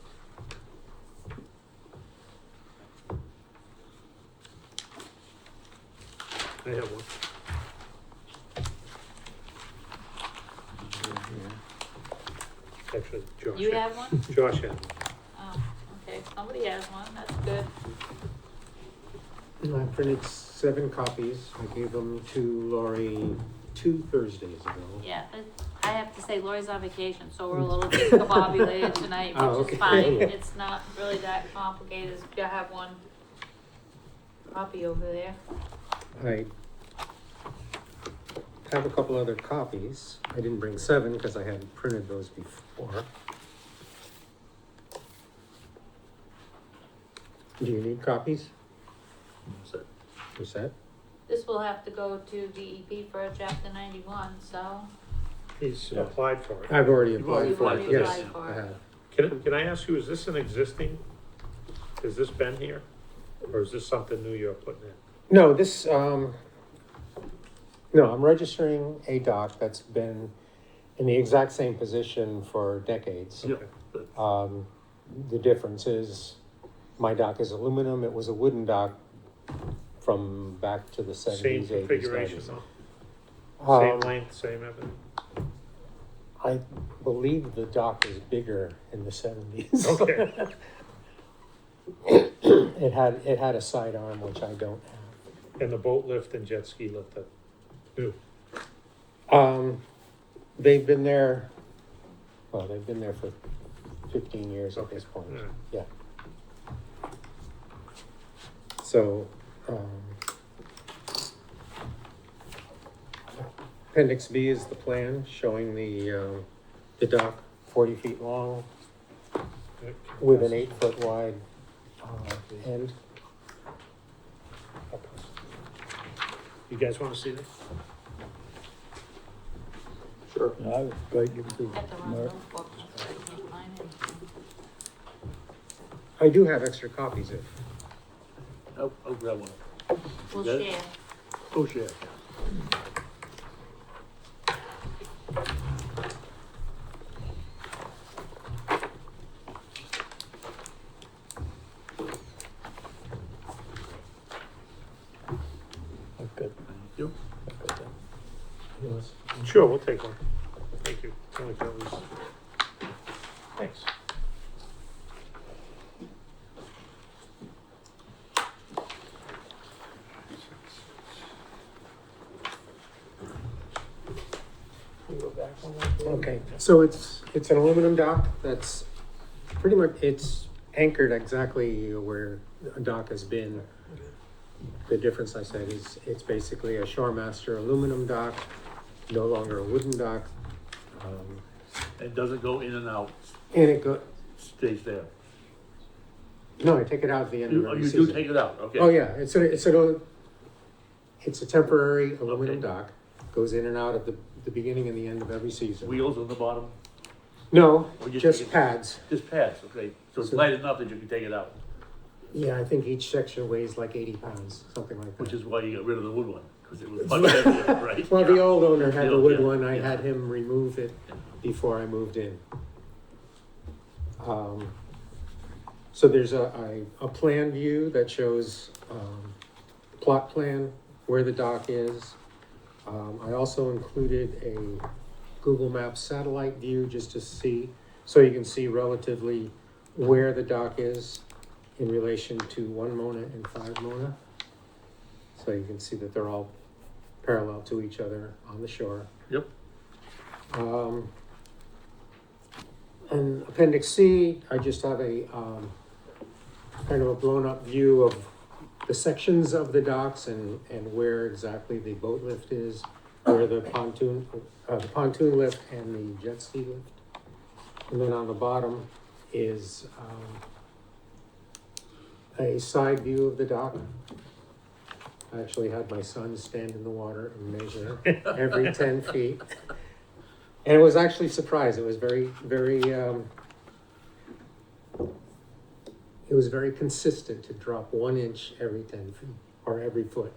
I have one. Actually, Josh. You had- have one? Josh had one. Oh, okay, somebody has one, that's good. I printed 7 copies. I gave them to Lori 2 Thursdays ago. Yeah, I have to say Lori's on vacation, so we're a little discombobulated tonight, Oh, which is okay. fine. It's not really that complicated, you have one copy over there. I have a couple other copies. I didn't bring 7 because I hadn't printed those before. Do you need copies? So, You set? This will have to go to DEP for a chapter 91, so. He's applied for it. I've already You've already applied for applied it, for yes, this, yeah. I have. Can I ask you, is this an existing, has this been here? Or is this something new you're putting in? No, this, no, I'm registering a dock that's been in the exact same position for decades. yeah, The difference is my dock is aluminum, it was a wooden dock from back to the Same seventies, eighties, configuration, nineties. though? Same length, same everything? I believe the dock was bigger in the seventies. Okay. It had a sidearm, which I don't have. And the boat lift and jet ski lift, that new? They've been there, well, they've been there for 15 years at this point, Alright. yeah. So, Appendix B is the plan showing the dock 40 feet long with an 8-foot wide end. You guys wanna see that? Sure. No, I would, go ahead, give it to Got the wrong Mark. notebook. I can't find it. I do have extra copies if. I'll grab one. We'll Is that it? share. Oh, share. I've got, Thank you. I've got that. Yours. Sure, we'll take one. Thank you. Only copies. Thanks. Can you go back one more, please? Okay, so it's an aluminum dock that's pretty much, it's anchored exactly where a dock has been. The difference, I said, is it's basically a Shoremaster aluminum dock, no longer a wooden dock. It doesn't go in and out, And it go, stays there. no, I take it out at the end of You, oh, every you season. do take it out, okay. Oh, yeah, it's a temporary aluminum Okay. dock, goes in and out at the beginning and the end of every season. Wheels on the bottom, No, Or just pads. just pads, okay, so it's So- light enough that you can take it out, Yeah, I think each section weighs like 80 pounds, something like that. which is why you got rid of the wood one, because it was much heavier, right? Well, the old owner had the wood Yeah, one, I yeah. had him remove it Yeah. before I moved in. So there's a plan view that shows, plot plan, where the dock is. I also included a Google Maps satellite view just to see, so you can see relatively where the dock is in relation to 1 Mona and 5 Mona. So you can see that they're all parallel to each other on the shore. Yep. And Appendix C, I just have a, kind of a blown up view of the sections of the docks and where exactly the boat lift is, where the pontoon lift and the jet ski lift. And then on the bottom is, a side view of the dock. I actually had my son stand in the water and measure every 10 feet. And it was actually surprised. It was very, it was very consistent to drop 1 inch every 10 feet or every foot.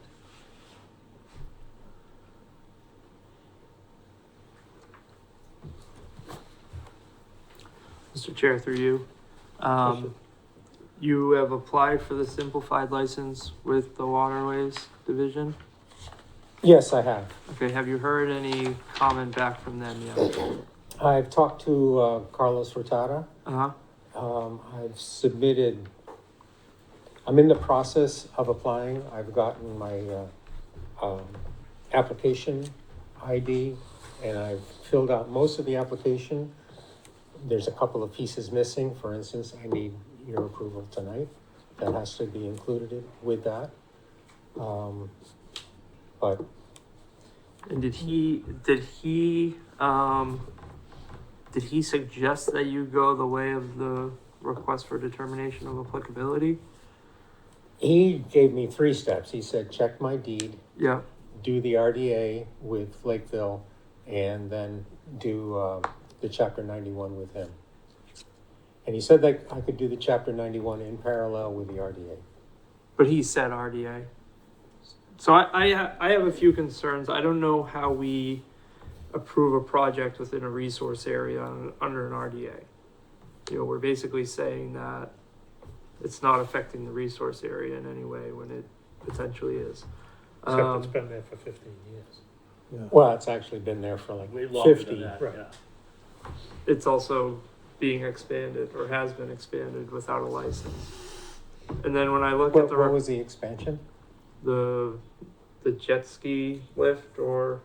Mr. Chair, through you. You have applied for the simplified license with the Waterways Division? Yes, I have. Okay, have you heard any comment back from them yet? I've talked to Carlos Hurtado. Uh-huh, I've submitted, I'm in the process of applying. I've gotten my application ID and I've filled out most of the application. There's a couple of pieces missing. For instance, I need your approval tonight. That has to be included with that. But and did he suggest that you go the way of the request for determination of applicability? he gave me 3 steps. He said, check my deed, Yeah, do the RDA with Lakeville, and then do the Chapter 91 with him. And he said that I could do the Chapter 91 in parallel with the RDA. but he said RDA. So I have a few concerns. I don't know how we approve a project within a resource area under an RDA. You know, we're basically saying that it's not affecting the resource area in any way when it potentially is. Except it's been there for 15 years. Well, it's actually been there for like Way longer 50. than that, right. yeah. It's also being expanded or has been expanded without a license. And then when I look at What was the expansion? the jet ski lift or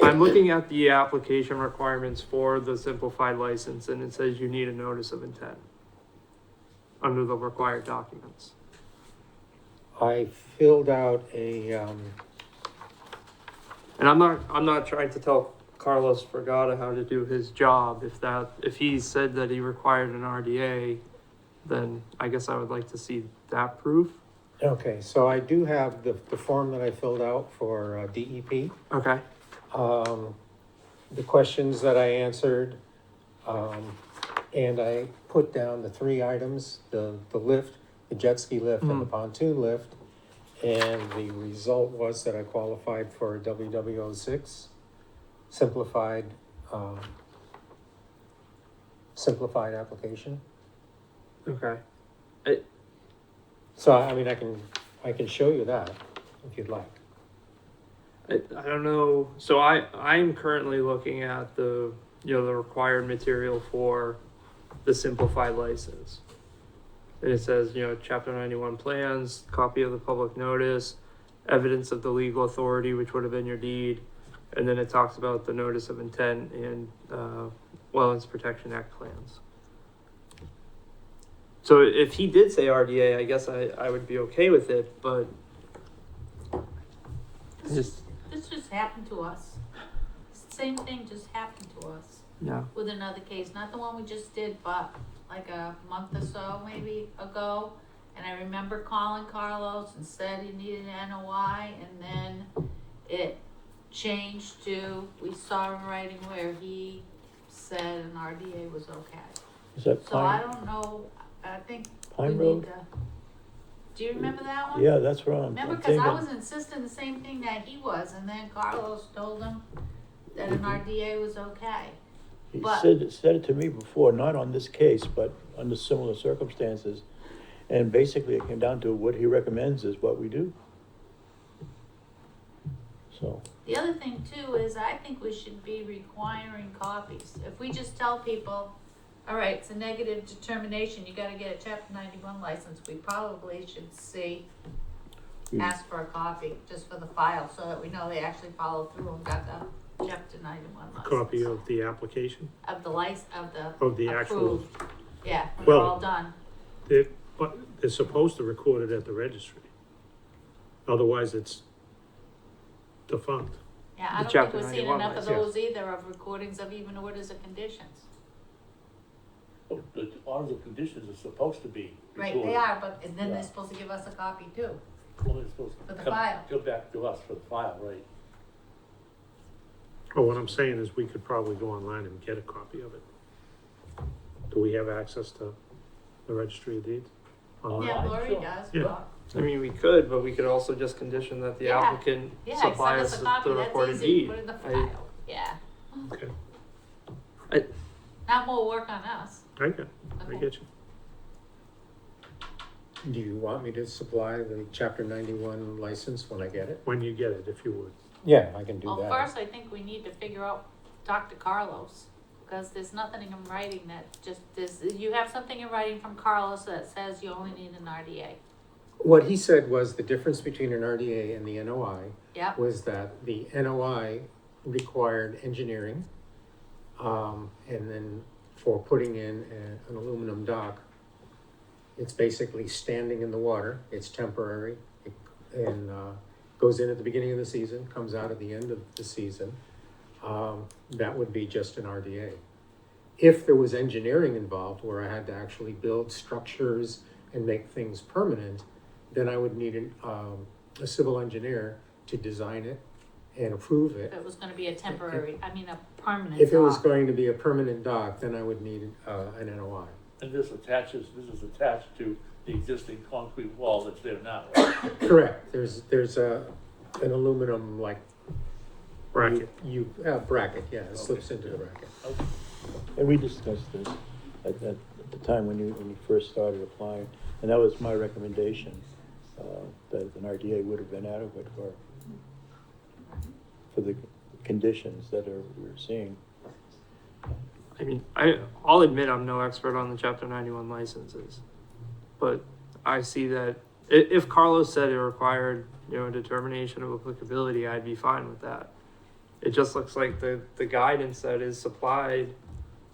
I'm looking at the application requirements for the simplified license and it says you need a notice of intent under the required documents. I filled out a, And I'm not trying to tell Carlos Vergata how to do his job. If he said that he required an RDA, then I guess I would like to see that proof. Okay, so I do have the form that I filled out for DEP. Okay. The questions that I answered, and I put down the 3 items, the lift, the jet ski lift, and the pontoon lift. And the result was that I qualified for a WW06, simplified application. Okay. So, I mean, I can show you that if you'd like. I don't know. So I'm currently looking at the required material for the simplified license. And it says, Chapter 91 plans, copy of the public notice, evidence of the legal authority, which would have been your deed. And then it talks about the notice of intent and Wetlands Protection Act plans. So if he did say RDA, I guess I would be okay with it, but This just happened to us. Same thing just happened to us yeah. with another case, not the one we just did, but like a month or so maybe ago. And I remember calling Carlos and said he needed an NOI, and then it changed to, we saw in writing where he said an RDA was okay. Is that So I Pine, don't know, I think we Pine need Road? to, do you remember that one? Yeah, that's what I'm Remember, thinking. cause I was insisting the same thing that he was, and then Carlos told him that an RDA was okay. He but- said it to me before, not on this case, but under similar circumstances. And basically it came down to what he recommends is what we do. So, The other thing too is I think we should be requiring copies. If we just tell people, all right, it's a negative determination, you gotta get a chapter 91 license, we probably should ask for a copy just for the file, so that we know they actually followed through and got the chapter 91 license. Copy of the application, Of the of the actual, approved. Yeah, when they're Well- all done. but they're supposed to record it at the registry. Otherwise, it's defunct. Yeah, I The don't chapter think we're seeing 91 enough of license. those either, of recordings of even orders of conditions. Oh, the orders of conditions are supposed to be Right, recorded. they are, but, and then Yeah. they're supposed to give us a copy too. Well, they're supposed For to the come, file. go back to us for the file, right? Oh, what I'm saying is we could probably go online and get a copy of it. Do we have access to the registry of deeds? Online? Yeah, Online, Lori sure. does, Yeah. but, I mean, we could, but we could also just condition that the Yeah. applicant yeah, send supply us us a copy, the that's recorded easy, deed. put it in the I- file, yeah. Okay, Not more work on us. I Okay. get you. Do you want me to supply the chapter 91 license when I get it? When you get it, if you would. Yeah, I can do Well, that. first, I think we need to figure out, talk to Carlos, because there's nothing in writing that just, you have something in writing from Carlos that says you only need an RDA. What he said was the difference between an RDA and the NOI Yep, was that the NOI required engineering. And then for putting in an aluminum dock, it's basically standing in the water, it's temporary, and goes in at the beginning of the season, comes out at the end of the season. That would be just an RDA. If there was engineering involved, where I had to actually build structures and make things permanent, then I would need a civil engineer to design it and approve it. if it was gonna be a temporary, I mean, a permanent If it was dock. going to be a permanent dock, then I would need an NOI. And this is attached to the existing concrete wall that's there now, right? Correct, there's an aluminum like. Bracket. Bracket, yeah, it slips into the bracket. and we discussed this at the time when you first started applying, and that was my recommendation, that an RDA would have been adequate for the conditions that we're seeing. I mean, I'll admit I'm no expert on the Chapter 91 licenses, but I see that if Carlos said it required, a determination of applicability, I'd be fine with that. It just looks like the guidance that is supplied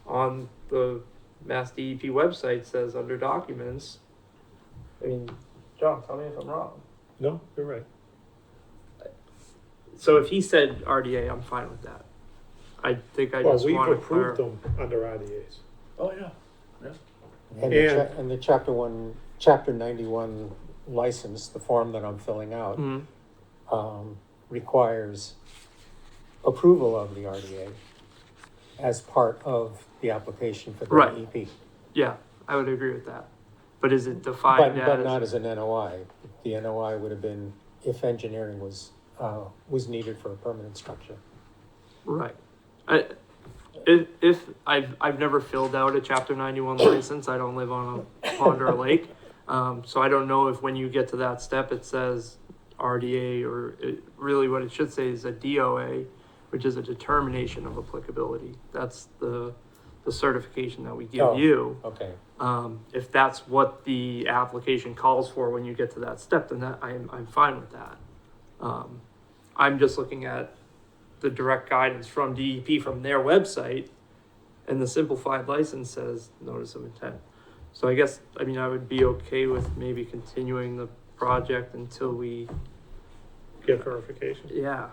on the Mass DEP website says under documents. I mean, John, tell me if I'm wrong. No, you're right. So if he said RDA, I'm fine with that. I think I Well, just we've want to approved clarify. them under RDAs. Oh, yeah, yeah. And the chapter 91 license, the form that I'm filling out, requires approval of the RDA as part of the application for the Right. DEP. Yeah, I would agree with that. But is it defined But not as? as an NOI. The NOI would have been if engineering was needed for a permanent structure. Right. If I've never filled out a chapter 91 license, I don't live on a pond or a lake. So I don't know if when you get to that step, it says RDA or really what it should say is a DOA, which is a determination of applicability. That's the certification that we give you. Okay. If that's what the application calls for when you get to that step, then I'm fine with that. I'm just looking at the direct guidance from DEP from their website, and the simplified license says notice of intent. So I guess, I mean, I would be okay with maybe continuing the project until we, Get verification. yeah.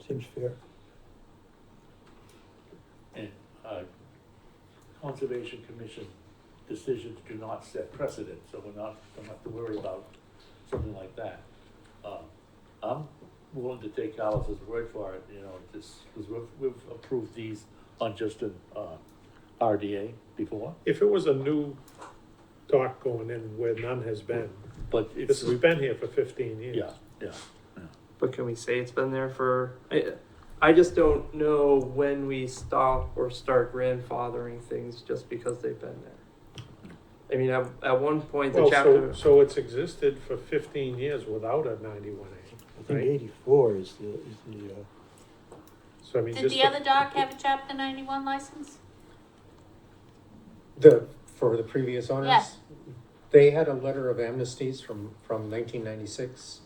Seems fair. And, Conservation Commission decisions do not set precedent, so don't have to worry about something like that. I'm willing to take Carlos's word for it, you know, just, because we've approved these on just an, RDA before, If it was a new dock going in where none has been, but it's, we've been here for 15 years. yeah. But can we say it's been there for, I just don't know when we stop or start grandfathering things just because they've been there. I mean, at one point, the Well, chapter. so it's existed for 15 years without a 91A. I think 84 is the, So I mean, Did just the other doc have a chapter 91 license? For the previous owners? Yes. They had a letter of amnesties from 1996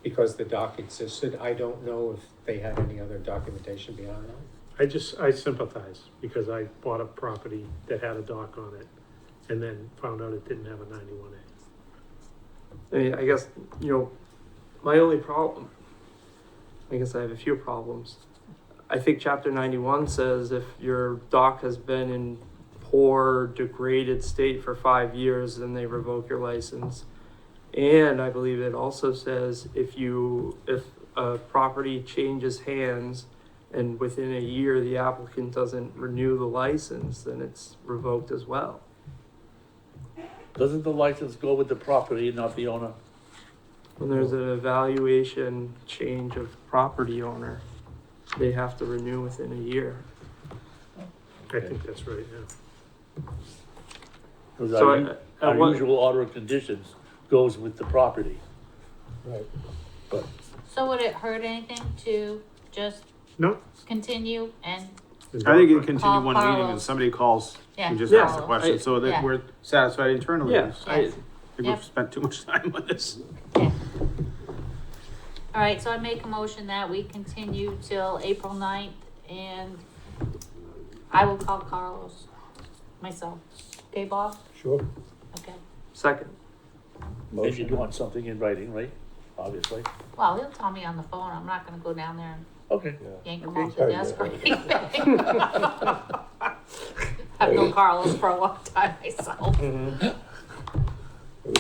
because the dock existed. I don't know if they had any other documentation beyond that. I sympathize because I bought a property that had a dock on it and then found out it didn't have a 91A. I mean, I guess, you know, my only problem, I guess I have a few problems. I think chapter 91 says if your dock has been in poor, degraded state for 5 years, then they revoke your license. And I believe it also says if a property changes hands and within a year the applicant doesn't renew the license, then it's revoked as well. Doesn't the license go with the property, not the owner? When there's an evaluation change of property owner, they have to renew within a year. I think that's right, yeah. Because So our usual order of conditions goes with the property. right. So would it hurt anything to just No? continue and, I think you continue Call one meeting and Carlos. somebody calls yeah. and just Yeah. asks the Carlos. question, so that Yeah. we're satisfied internally. Yeah, Yes. I think Yep. we've spent too much time on this. Yeah. All right, so I make a motion that we continue till April 9th, and I will call Carlos myself. Okay, Bob? Sure. Okay. second. And you'd want something in writing, right? Obviously. Well, he'll tell me on the phone. I'm not gonna go down there and Okay. yank him Okay. off the desk or anything. I've known Carlos for a long time myself. We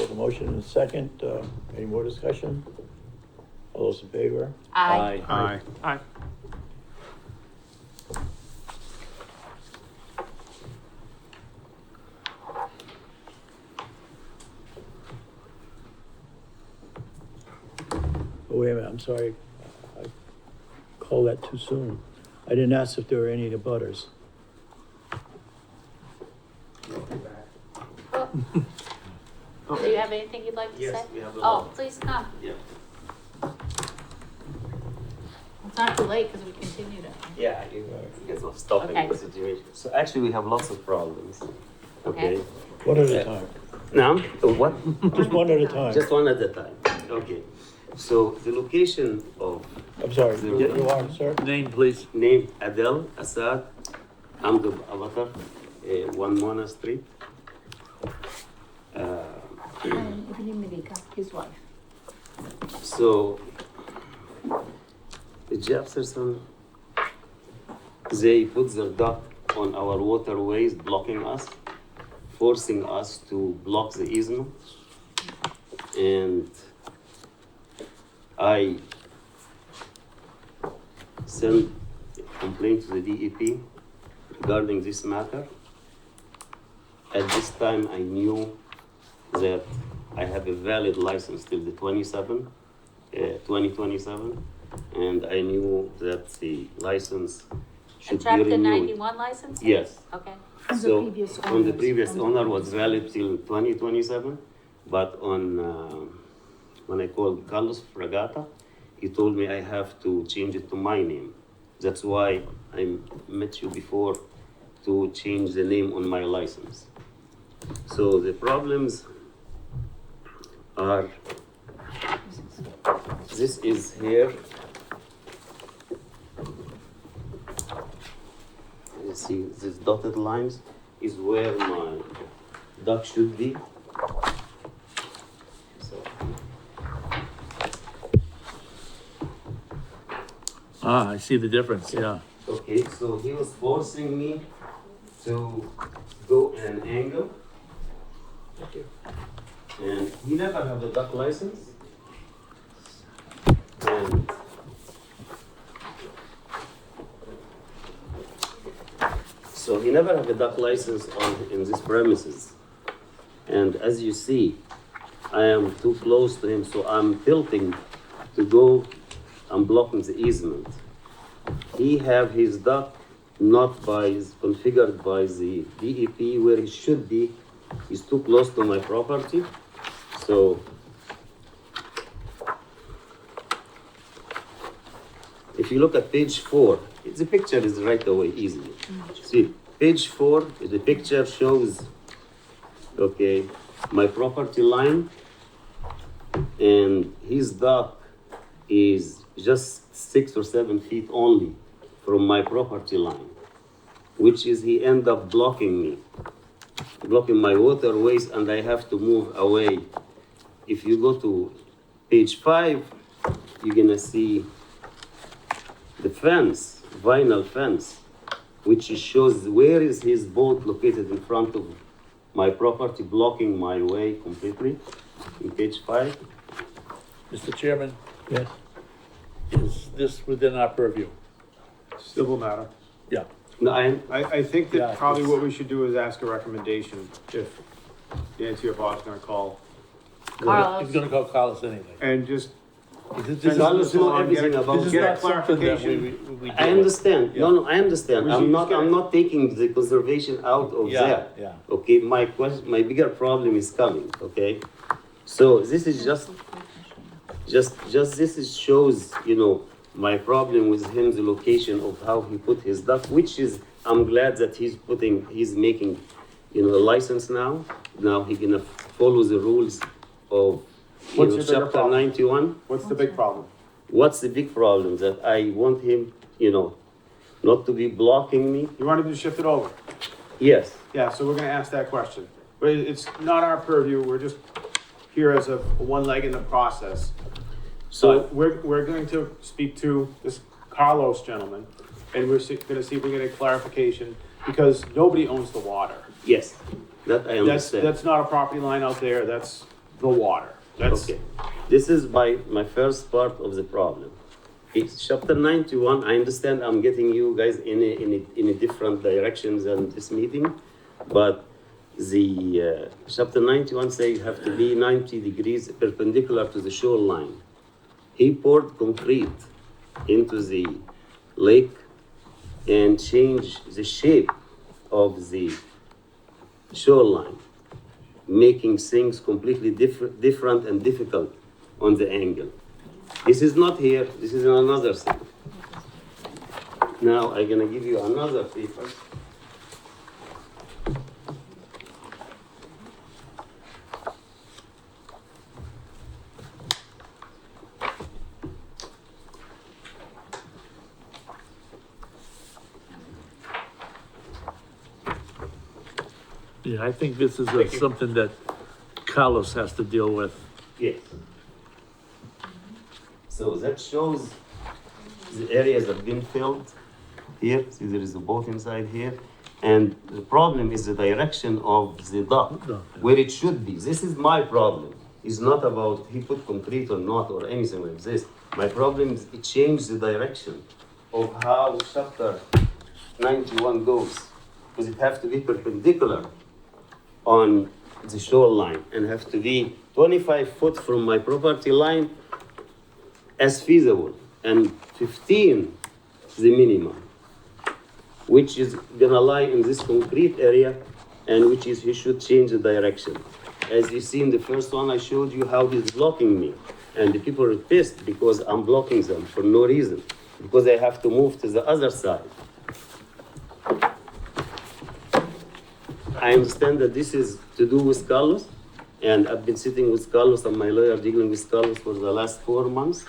have a motion and a second. Any more discussion? All those in favor? I, Aye. Aye. Oh, wait a minute, I'm sorry. I called that too soon. I didn't ask if there were any butters. do you have anything you'd like to say? Yes, we have a Oh, lot. please come. Yeah. It's not too late because we continued it. Yeah, because of stopping Okay. the situation. So actually, we have lots of problems. Okay. One at a time. Now, what? Just one at a time. Just one at a time. Okay. So the location of I'm sorry, you are, sir? Name, please. name Adel Assad Amdub Avatar, 1 Mona Street. His wife. So Jefferson they put their duct on our waterways, blocking us, forcing us to block the easement. And I sent a complaint to the DEP regarding this matter. At this time, I knew that I have a valid license till the 2027, and I knew that the license A should be chapter renewed. 91 license? Yes. Okay. So, on the previous owner was valid till 2027, but on, when I called Carlos Fragata, he told me I have to change it to my name. That's why I met you before to change the name on my license. So the problems are, this is here. You see, these dotted lines is where my duck should be. So, Ah, I see the difference, yeah. okay, so he was forcing me to go in an angle. And he never had a duck license. And so he never had a duck license in these premises. And as you see, I am too close to him, so I'm tilting to go. I'm blocking the easement. He have his duck not configured by the DEP where he should be. He's too close to my property. So if you look at page 4, the picture is right away easily. See, page 4, the picture shows, okay, my property line, and his duck is just 6 or 7 feet only from my property line, which is he end up blocking my waterways, and I have to move away. If you go to page 5, you're gonna see the fence, vinyl fence, which shows where is his boat located in front of my property, blocking my way completely, in page 5. Mr. Chairman, Yes. is this within our purview? Civil matter. Yeah. No, I think Yeah, that probably it's- what we should do is ask a recommendation if Nancy or Bob's gonna call Carlos. He's gonna call Carlos anyway. and just This is- Carlos know everything about This is Get a not something that clarification. we I deal with. understand. Yeah. No, I understand. We should I'm just get- not taking the conservation out of Yeah, there. yeah. Okay, my bigger problem is coming, okay? So this is just this is shows, my problem with him, the location of how he put his duck, which is, I'm glad that he's making, a license now. Now he gonna follow the rules of, What's your bigger chapter problem? 91. What's the big problem? What's the big problem? That I want him, not to be blocking me. You wanted to shift it over? Yes, Yeah, so we're gonna ask that question. But it's not our purview, we're just here as a one leg in the process. so, So we're going to speak to this Carlos gentleman, and we're gonna see if we get a clarification, because nobody owns the water. yes, that I That's, understand. that's not a property line out there, that's the water. That's, Okay, this is my first part of the problem. It's chapter 91, I understand I'm getting you guys in a different directions than this meeting, but the chapter 91 say you have to be 90 degrees perpendicular to the shoreline. He poured concrete into the lake and changed the shape of the shoreline, making things completely different and difficult on the angle. This is not here, this is another thing. Now I'm gonna give you another paper. Yeah, I think this is Thank you. something that Carlos has to deal with. Yes. So that shows the areas have been filled here, see there is a boat inside here. And the problem is the direction of the dock, where it should be. This is my problem. It's not about he put concrete or not or anything like this. My problem is it changed the direction of how chapter 91 goes. Because it has to be perpendicular on the shoreline and have to be 25 foot from my property line as feasible, and 15 the minimum, which is gonna lie in this concrete area, and which is he should change the direction. As you see in the first one, I showed you how he's blocking me, and the people are pissed because I'm blocking them for no reason, because I have to move to the other side. I understand that this is to do with Carlos, and I've been sitting with Carlos and my lawyer dealing with Carlos for the last 4 months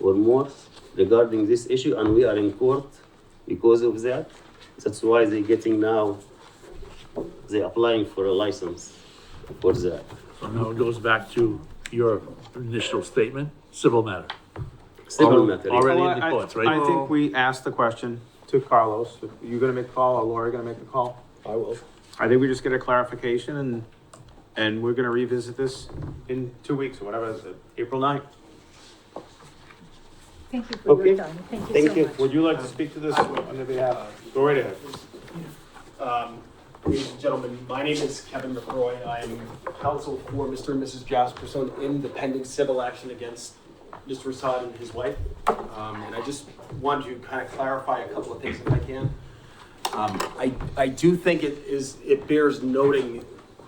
or more regarding this issue, and we are in court because of that. That's why they're getting now, they're applying for a license for that. So now it goes back to your initial statement, civil matter. Civil matter. Already in the courts, right? I think we asked the question to Carlos. You gonna make the call or Lori gonna make the call? I will. I think we just get a clarification and we're gonna revisit this in 2 weeks or whatever, April 9th. Thank you for Okay. your time. Thank you Thank so you. much. Would you like to speak to this on their behalf? Go right ahead. Ladies and gentlemen, my name is Kevin McCroy. I am counsel for Mr. and Mrs. Jasperson in the pending civil action against Mr. Assad and his wife. And I just wanted to kind of clarify a couple of things if I can. I do think it bears noting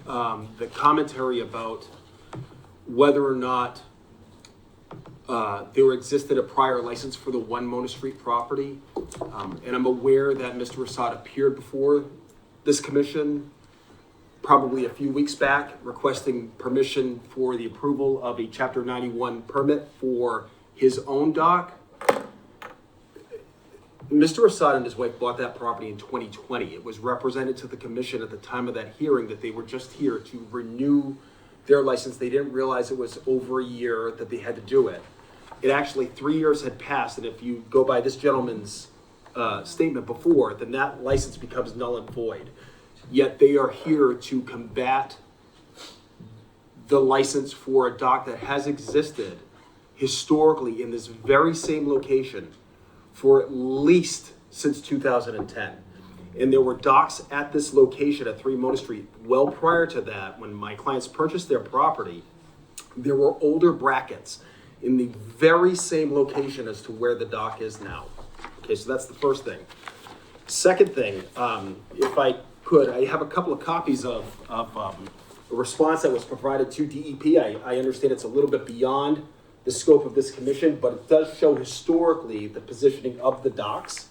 the commentary about whether or not there existed a prior license for the 1 Mona Street property. And I'm aware that Mr. Assad appeared before this commission probably a few weeks back requesting permission for the approval of a Chapter 91 permit for his own dock. Mr. Assad and his wife bought that property in 2020. It was represented to the commission at the time of that hearing that they were just here to renew their license. They didn't realize it was over a year that they had to do it. It actually 3 years had passed, and if you go by this gentleman's statement before, then that license becomes null and void. Yet they are here to combat the license for a dock that has existed historically in this very same location for at least since 2010. And there were docks at this location at 3 Mona Street well prior to that. When my clients purchased their property, there were older brackets in the very same location as to where the dock is now. Okay, so that's the first thing. Second thing, if I could, I have a couple of copies of a response that was provided to DEP. I understand it's a little bit beyond the scope of this commission, but it does show historically the positioning of the docks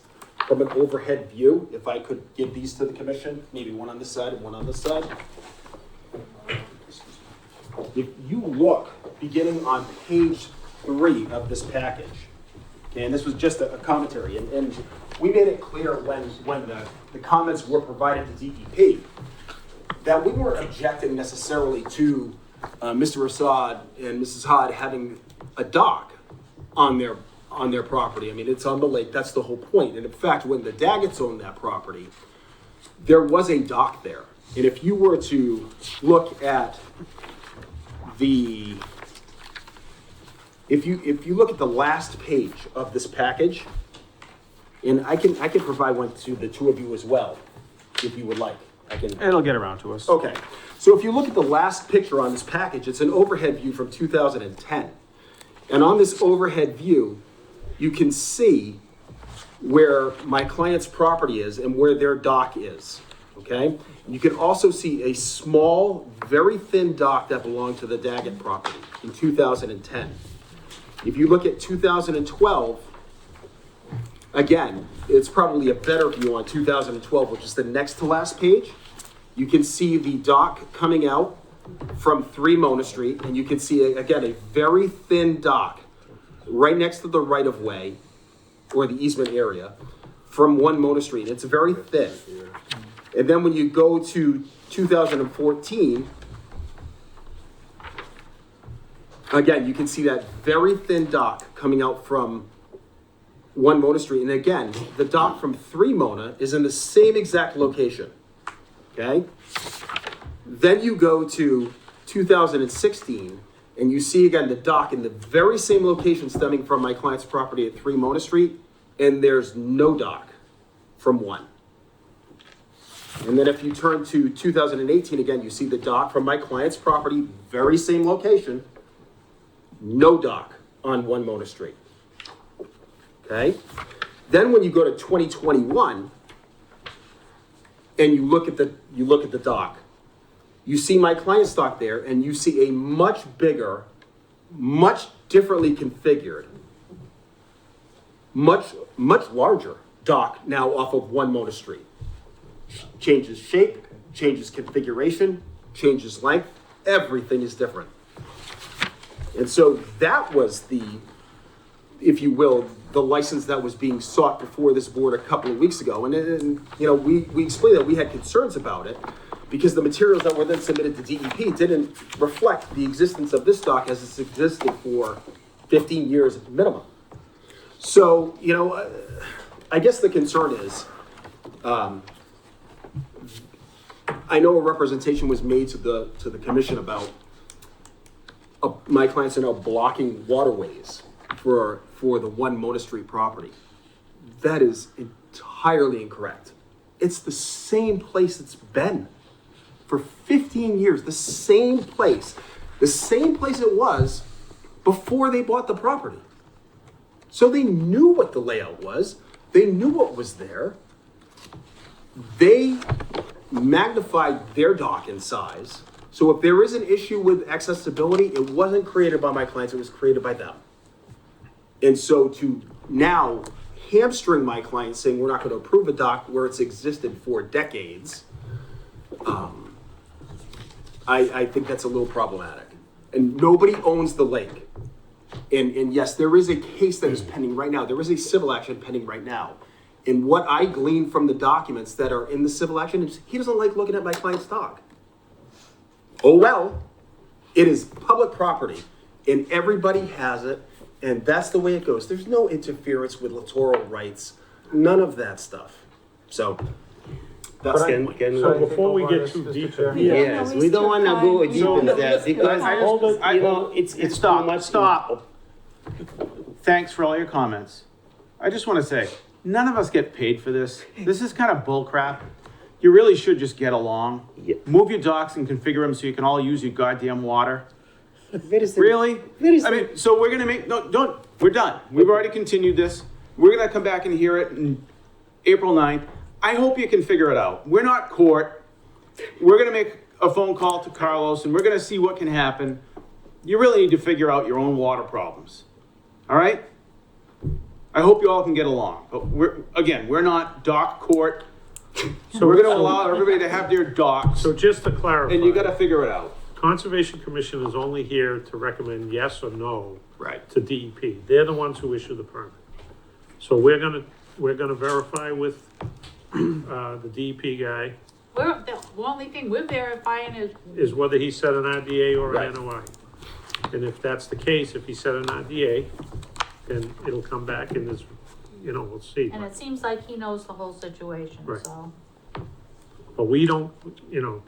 from an overhead view. If I could give these to the commission, maybe one on this side and one on this side. If you look, beginning on page 3 of this package, okay, and this was just a commentary, and we made it clear when the comments were provided to DEP that we weren't objecting necessarily to Mr. Assad and Mrs. Hod having a dock on their property. I mean, it's on the lake, that's the whole point. And in fact, when the Daggetts owned that property, there was a dock there. And if you were to look at if you look at the last page of this package, and I can provide one to the two of you as well, if you would like. It'll get around to us. Okay, so if you look at the last picture on this package, it's an overhead view from 2010. And on this overhead view, you can see where my client's property is and where their dock is, okay? You can also see a small, very thin dock that belonged to the Daggett property in 2010. If you look at 2012, again, it's probably a better view on 2012, which is the next to last page. You can see the dock coming out from 3 Mona Street, and you can see, again, a very thin dock right next to the right-of-way, or the easement area, from 1 Mona Street. It's very thin. And then when you go to 2014, again, you can see that very thin dock coming out from 1 Mona Street. And again, the dock from 3 Mona is in the same exact location. Okay? Then you go to 2016, and you see again the dock in the very same location stemming from my client's property at 3 Mona Street, and there's no dock from 1. And then if you turn to 2018, again, you see the dock from my client's property, very same location, no dock on 1 Mona Street. Okay? Then when you go to 2021, and you look at the dock, you see my client's dock there, and you see a much bigger, much differently configured, much larger dock now off of 1 Mona Street. Changes shape, changes configuration, changes length, everything is different. And so that was the, if you will, the license that was being sought before this board a couple of weeks ago. And you know, we explained that we had concerns about it because the materials that were then submitted to DEP didn't reflect the existence of this dock as it's existed for 15 years at minimum. So, you know, I guess the concern is, I know a representation was made to the commission about my clients are now blocking waterways for the 1 Mona Street property. That is entirely incorrect. It's the same place it's been for 15 years, the same place it was before they bought the property. So they knew what the layout was. They knew what was there. They magnified their dock in size. So if there is an issue with accessibility, it wasn't created by my clients, it was created by them. And so to now hamstring my clients saying we're not going to approve a dock where it's existed for decades, I think that's a little problematic. And nobody owns the lake. And yes, there is a case that is pending right now. There is a civil action pending right now. And what I glean from the documents that are in the civil action is he doesn't like looking at my client's dock. Oh well, it is public property and everybody has it, and that's the way it goes. There's no interference with littoral rights, none of that stuff. So that's the point. So before we get too deep in here. Yes, we don't wanna go deep in that because, you know, it's too much. Stop. Thanks for all your comments. I just want to say, none of us get paid for this. This is kind of bull crap. You really should just get along. Yeah. Move your docks and configure them so you can all use your goddamn water. Very simple. Really? Very I simple. mean, so we're gonna make, we're done. We've already continued this. We're gonna come back and hear it in April 9th. I hope you can figure it out. We're not court. We're gonna make a phone call to Carlos and we're gonna see what can happen. You really need to figure out your own water problems. All right? I hope you all can get along. But we're not dock court. So we're gonna allow everybody to have their docks. So just to clarify. And you gotta figure it out. Conservation Commission is only here to recommend yes or no Right. to DEP. They're the ones who issue the permit. So we're gonna verify with, the DEP guy The only thing we're verifying is whether he set an RDA or Right. an NOI. And if that's the case, if he set an RDA, then it'll come back and there's, you know, we'll see. and it seems like he knows the whole situation, Right. so. But we don't, you know,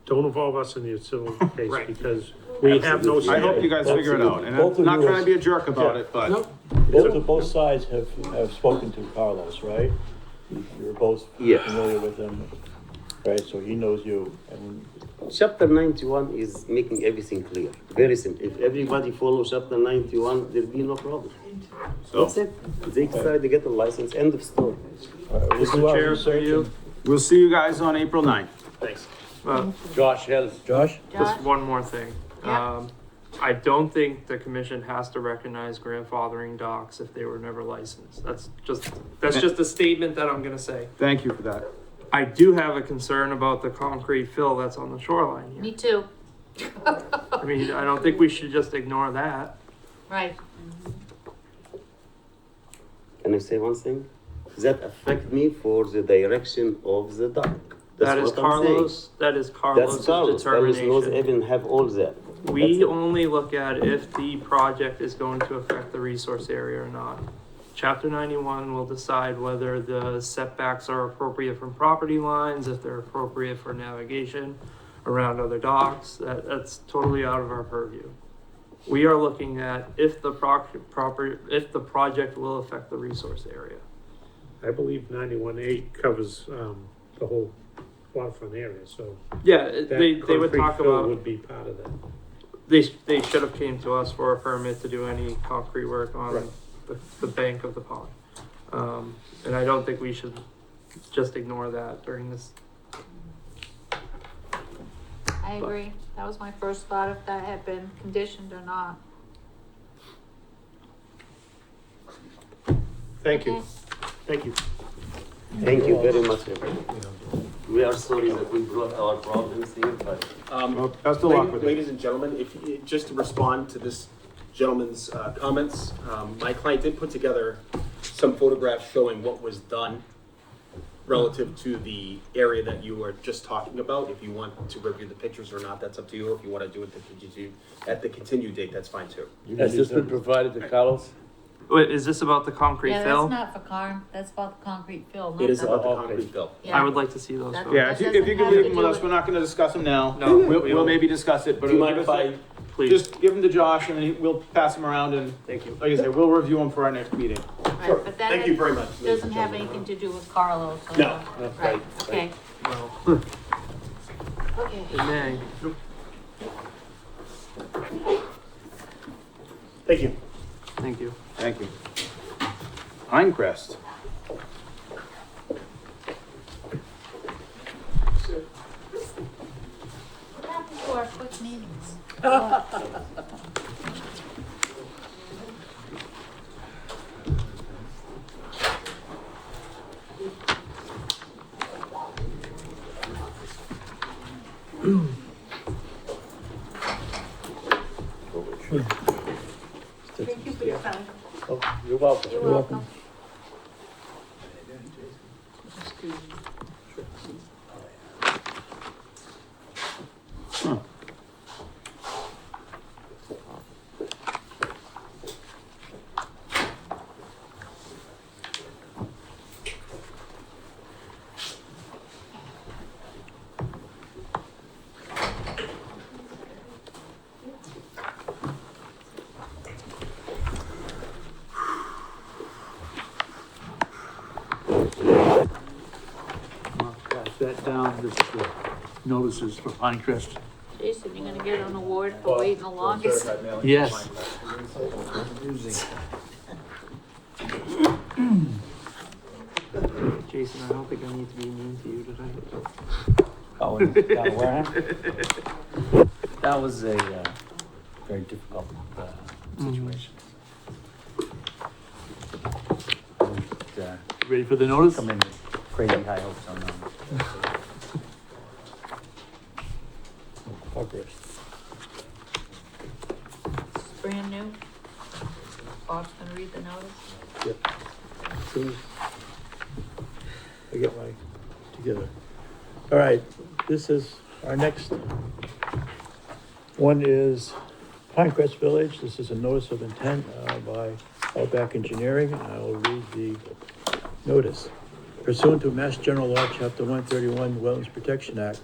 don't involve us in the civil case Right. because we have no say. I hope you guys figure it out. And Both I'm of not you trying to be a jerk about Yeah. it, but Both sides have spoken to Carlos, right? You're both Yes. familiar with him, right? So he knows you, and Chapter 91 is making everything clear. Very simple. If everybody follows Chapter 91, there'll be no problem. so That's it. They decide to get a license. End of story. we'll Mr. do our Chair, research through you. and- we'll see you guys on April 9th. Thanks. Josh, Josh? Josh? just one more thing. Yeah. I don't think the commission has to recognize grandfathering docks if they were never licensed. That's just a statement that I'm gonna say. Thank you for that. I do have a concern about the concrete fill that's on the shoreline here. Me too, I mean, I don't think we should just ignore that. right. Can I say one thing? That affect me for the direction of the dock. That's That is what I'm saying. Carlos, that is That's Carlos's Carlos. Carlos knows determination. even have all that. We only look at if the project is going to affect the resource area or not. chapter 91 will decide whether the setbacks are appropriate from property lines, if they're appropriate for navigation around other docks. That's totally out of our purview. We are looking at if the if the project will affect the resource area. I believe 91A covers, the whole waterfront area, so. Yeah, that they would concrete talk fill about, would be part of that. they should have came to us for a permit to do any concrete work on Right. the bank of the pond. And I don't think we should just ignore that during this. I agree. That was my first thought, if that had been conditioned or not. Thank you, Okay. thank you. Thank you very much, everyone. We are sorry that we brought our problems here, but Best of luck with it. Ladies and gentlemen, just to respond to this gentleman's comments, my client did put together some photographs showing what was done relative to the area that you were just talking about. If you want to review the pictures or not, that's up to you. Or if you want to do it at the continued date, that's fine too. Has this been provided to Carlos? Wait, is this about the concrete Yeah, fill? that's not for that's about the concrete fill, not It is the- about the Okay. concrete fill. I would like to see those. That- photos. Yeah, if you doesn't could have leave to them with do us, with- we're not gonna discuss them now. No, We'll maybe discuss it, but. Do you mind if I? Please. Just give them to Josh and then we'll pass them around and, Thank you. like I said, we'll review them for our next meeting. Right, Sure. but that Thank you very much, ladies doesn't and have gentlemen. anything to do with Carlos. or- No. Right, okay, No. okay. It may. Thank you. Thank you. Thank you. Pinecrest. What happened to our quick meetings? Thank you for your time. Oh, you're welcome. You're welcome. Pass that down, this is the notices for Pinecrest. Jason, you're gonna get an award for waiting the longest. Yes. Jason, I don't think I need to be mean to you today. Oh, down Wareham? That was a very difficult situation. Ready for the notice? Come in with crazy high hopes on them. Okay. It's brand new. Bob's gonna read the notice. Yep. Soon as I get my together. All right, this is our next one is Pinecrest Village. This is a notice of intent by Outback Engineering, and I will read the notice. Pursuant to Mass General Law, Chapter 131, Wetlands Protection Act,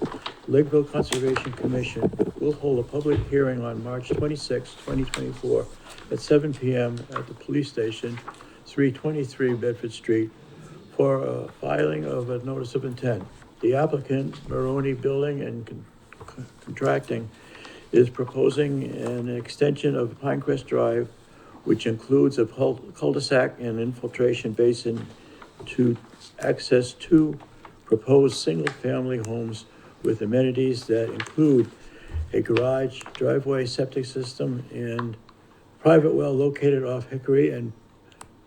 Lakeville Conservation Commission will hold a public hearing on March 26, 2024, at 7 p.m. at the police station, 323 Bedford Street, for a filing of a notice of intent. The applicant, Maroney Building and Contracting, is proposing an extension of Pinecrest Drive, which includes a cul-de-sac and infiltration basin to access two proposed single-family homes with amenities that include a garage, driveway, septic system, and private well located off Hickory and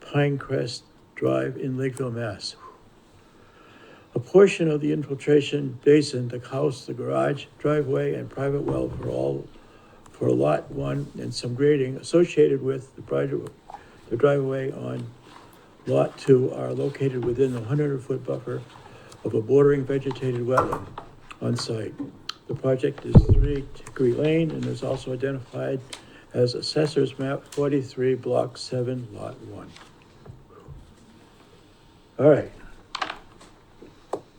Pinecrest Drive in Lakeville, Mass. A portion of the infiltration basin, the house, the garage, driveway, and private well for lot 1 and some grading associated with the driveway on lot 2 are located within the 100-foot buffer of a bordering vegetated wetland on site. The project is 3 Hickory Lane and is also identified as Assessor's Map 43, Block 7, Lot 1. All right.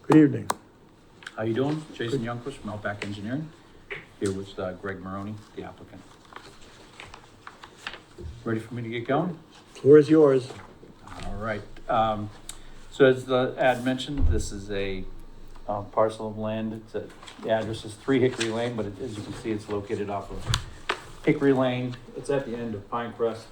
Good evening. How you doing? Jason Youngquist from Outback Engineering, here with Greg Maroney, the applicant. Ready for me to get going? Floor is yours. All right. So as the ad mentioned, this is a parcel of land. The address is 3 Hickory Lane, but as you can see, it's located off of Hickory Lane. It's at the end of Pinecrest,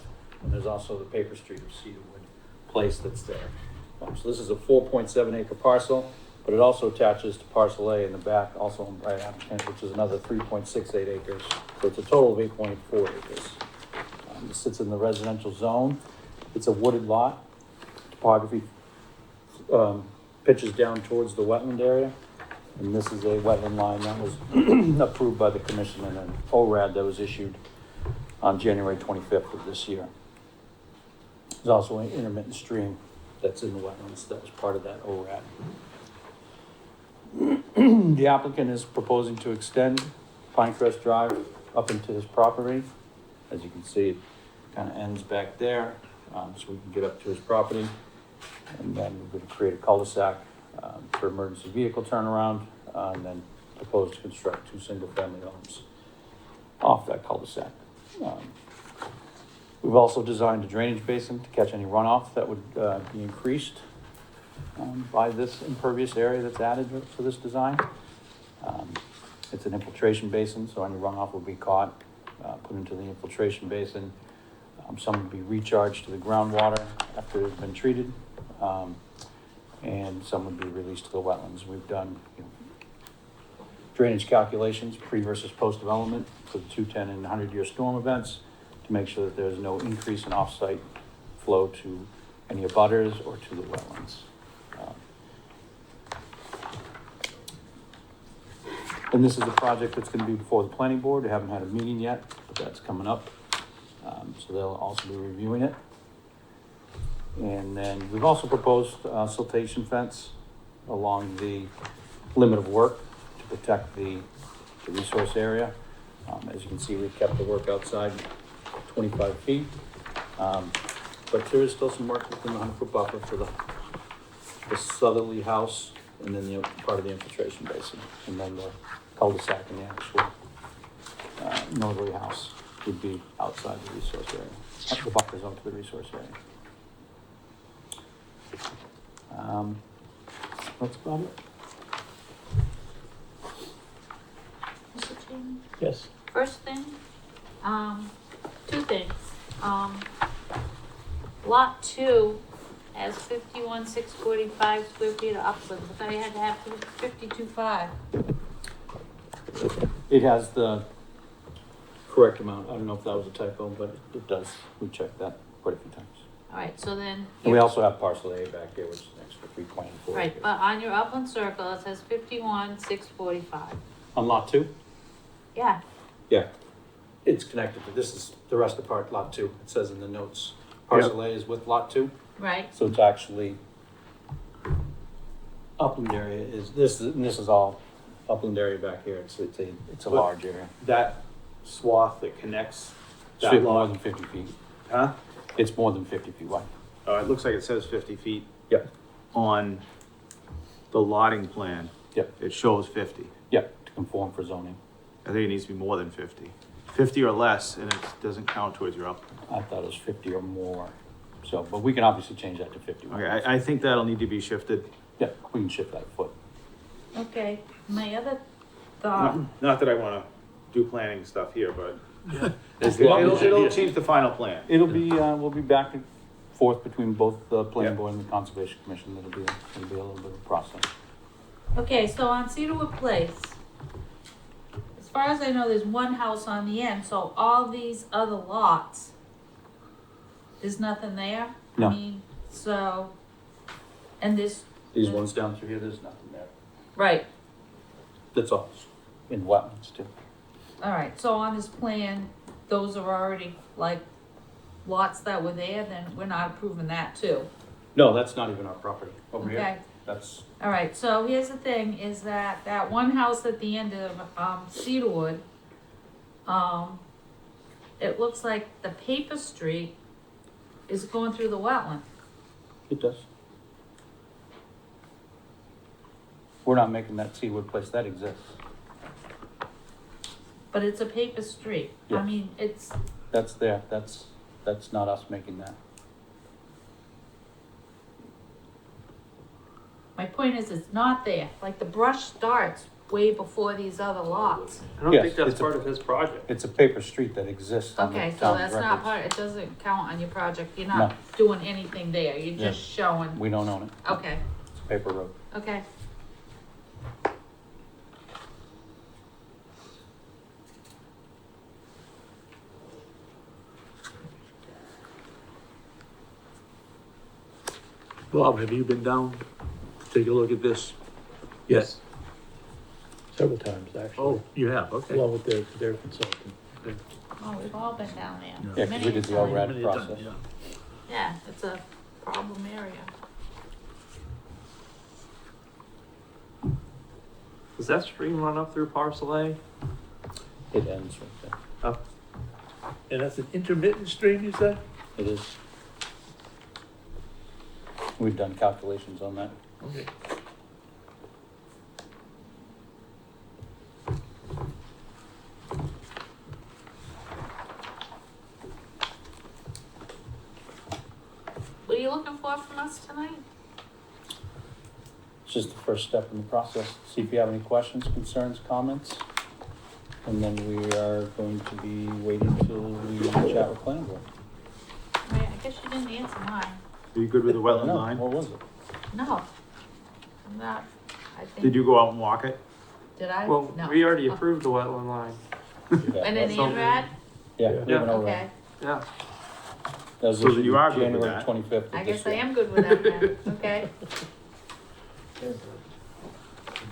and there's also the paper street of Cedarwood Place that's there. So this is a 4.7 acre parcel, but it also attaches to parcel A in the back, also owned by applicant, which is another 3.68 acres. So it's a total of 8.4 acres. It sits in the residential zone. It's a wooded lot. Topography pitches down towards the wetland area. And this is a wetland line that was approved by the commission in an ORAD that was issued on January 25th of this year. There's also an intermittent stream that's in the wetlands that was part of that ORAD. The applicant is proposing to extend Pinecrest Drive up into his property. As you can see, it kind of ends back there, so we can get up to his property. And then we're going to create a cul-de-sac for emergency vehicle turnaround, and then propose to construct 2 single-family homes off that cul-de-sac. We've also designed a drainage basin to catch any runoff that would be increased by this impervious area that's added for this design. It's an infiltration basin, so any runoff will be caught, put into the infiltration basin. Some would be recharged to the groundwater after it's been treated, and some would be released to the wetlands. We've done drainage calculations, pre versus post development for the 210 and 100-year storm events to make sure that there's no increase in off-site flow to any abutters or to the wetlands. And this is a project that's going to be before the planning board. They haven't had a meeting yet, but that's coming up. So they'll also be reviewing it. And then we've also proposed a siltation fence along the limit of work to protect the resource area. As you can see, we've kept the work outside 25 feet. But there is still some work within the 100-foot buffer for the southerly house, and then the part of the infiltration basin, and then the cul-de-sac and the actual northerly house would be outside the resource area, the buffer zone to the resource area. That's about it. Mr. Chairman? Yes. First thing, 2 things. Lot 2 has 51,645 square feet of upland, but I had to have 52.5. It has the correct amount. I don't know if that was a typo, but it does. We checked that quite a few times. All right, so then. And we also have parcel A back here, which is next for 3.4. Right, but on your upland circle, it says 51,645. On lot 2? Yeah, Yeah. It's connected to, this is the rest of part, lot 2. It says in the notes. Parcel A is with lot 2. right. So it's actually, upland area is, this is all upland area back here. It's a But large area. That swath that connects It's that more lot, than 50 feet. huh? It's more than 50 feet wide. It looks like it says 50 feet Yep, on the lotting plan. yep, It shows 50. yep, to conform for zoning. I think it needs to be more than 50. 50 or less, and it doesn't count towards your upland. I thought it was 50 or more. So, but we can obviously change that to 50. Okay, I think that'll need to be shifted. Yeah, we can shift that a foot. Okay, my other thought, Not that I wanna do planning stuff here, but As long as it'll change the final plan. It'll be, we'll be back and forth between both the planning Yeah. board and the conservation commission. It'll be a little bit of a process. okay, so on Cedarwood Place, as far as I know, there's one house on the end, so all these other lots, there's nothing there? No. I mean, so, and this. These ones down through here, there's nothing there. Right, That's all in wetlands too. all right, so on this plan, those are already like lots that were there, then we're not approving that too. No, that's not even our property over Okay. here. That's, All right, so here's the thing, is that one house at the end of, Cedarwood, it looks like the paper street is going through the wetland. it does. We're not making that Cedarwood place, that exists. But it's a paper street. I Yeah. mean, it's, That's there, that's not us making that. my point is, it's not there. Like, the brush starts way before these other lots. I don't Yes, think that's it's a- part of his project. It's a paper street that exists on the Okay, so town's that's not records. part, it doesn't count on your project. You're No. not doing anything there. You're Yeah. just showing. We don't own it, Okay, it's a paper road. okay. Bob, have you been down to take a look at this? Yes. Several times, actually, Oh, you have, okay. along with their consultant. Oh, we've all been down there. Yeah, 'cause we did the Many a ORAD time. process. Yeah, it's a problem area. Does that stream run up through parcel A? It ends right there. Oh, And that's an intermittent stream, you said? It is. We've done calculations on that. Okay. What are you looking for from us tonight? It's just the first step in the process. See if you have any questions, concerns, comments. And then we are going to be waiting till we chat with planning board. Right, I guess you didn't answer mine. Are you good with the wetland No, line? what was it? No. I'm not, I think. Did you go out and walk it? Did I? well, No. we already Oh. approved the wetland line. And an So- INRAD? Yeah, we have an ORAD. Okay, Yeah, That was So issued you are good with January that. 25th I of this guess I year. am good with that then, okay.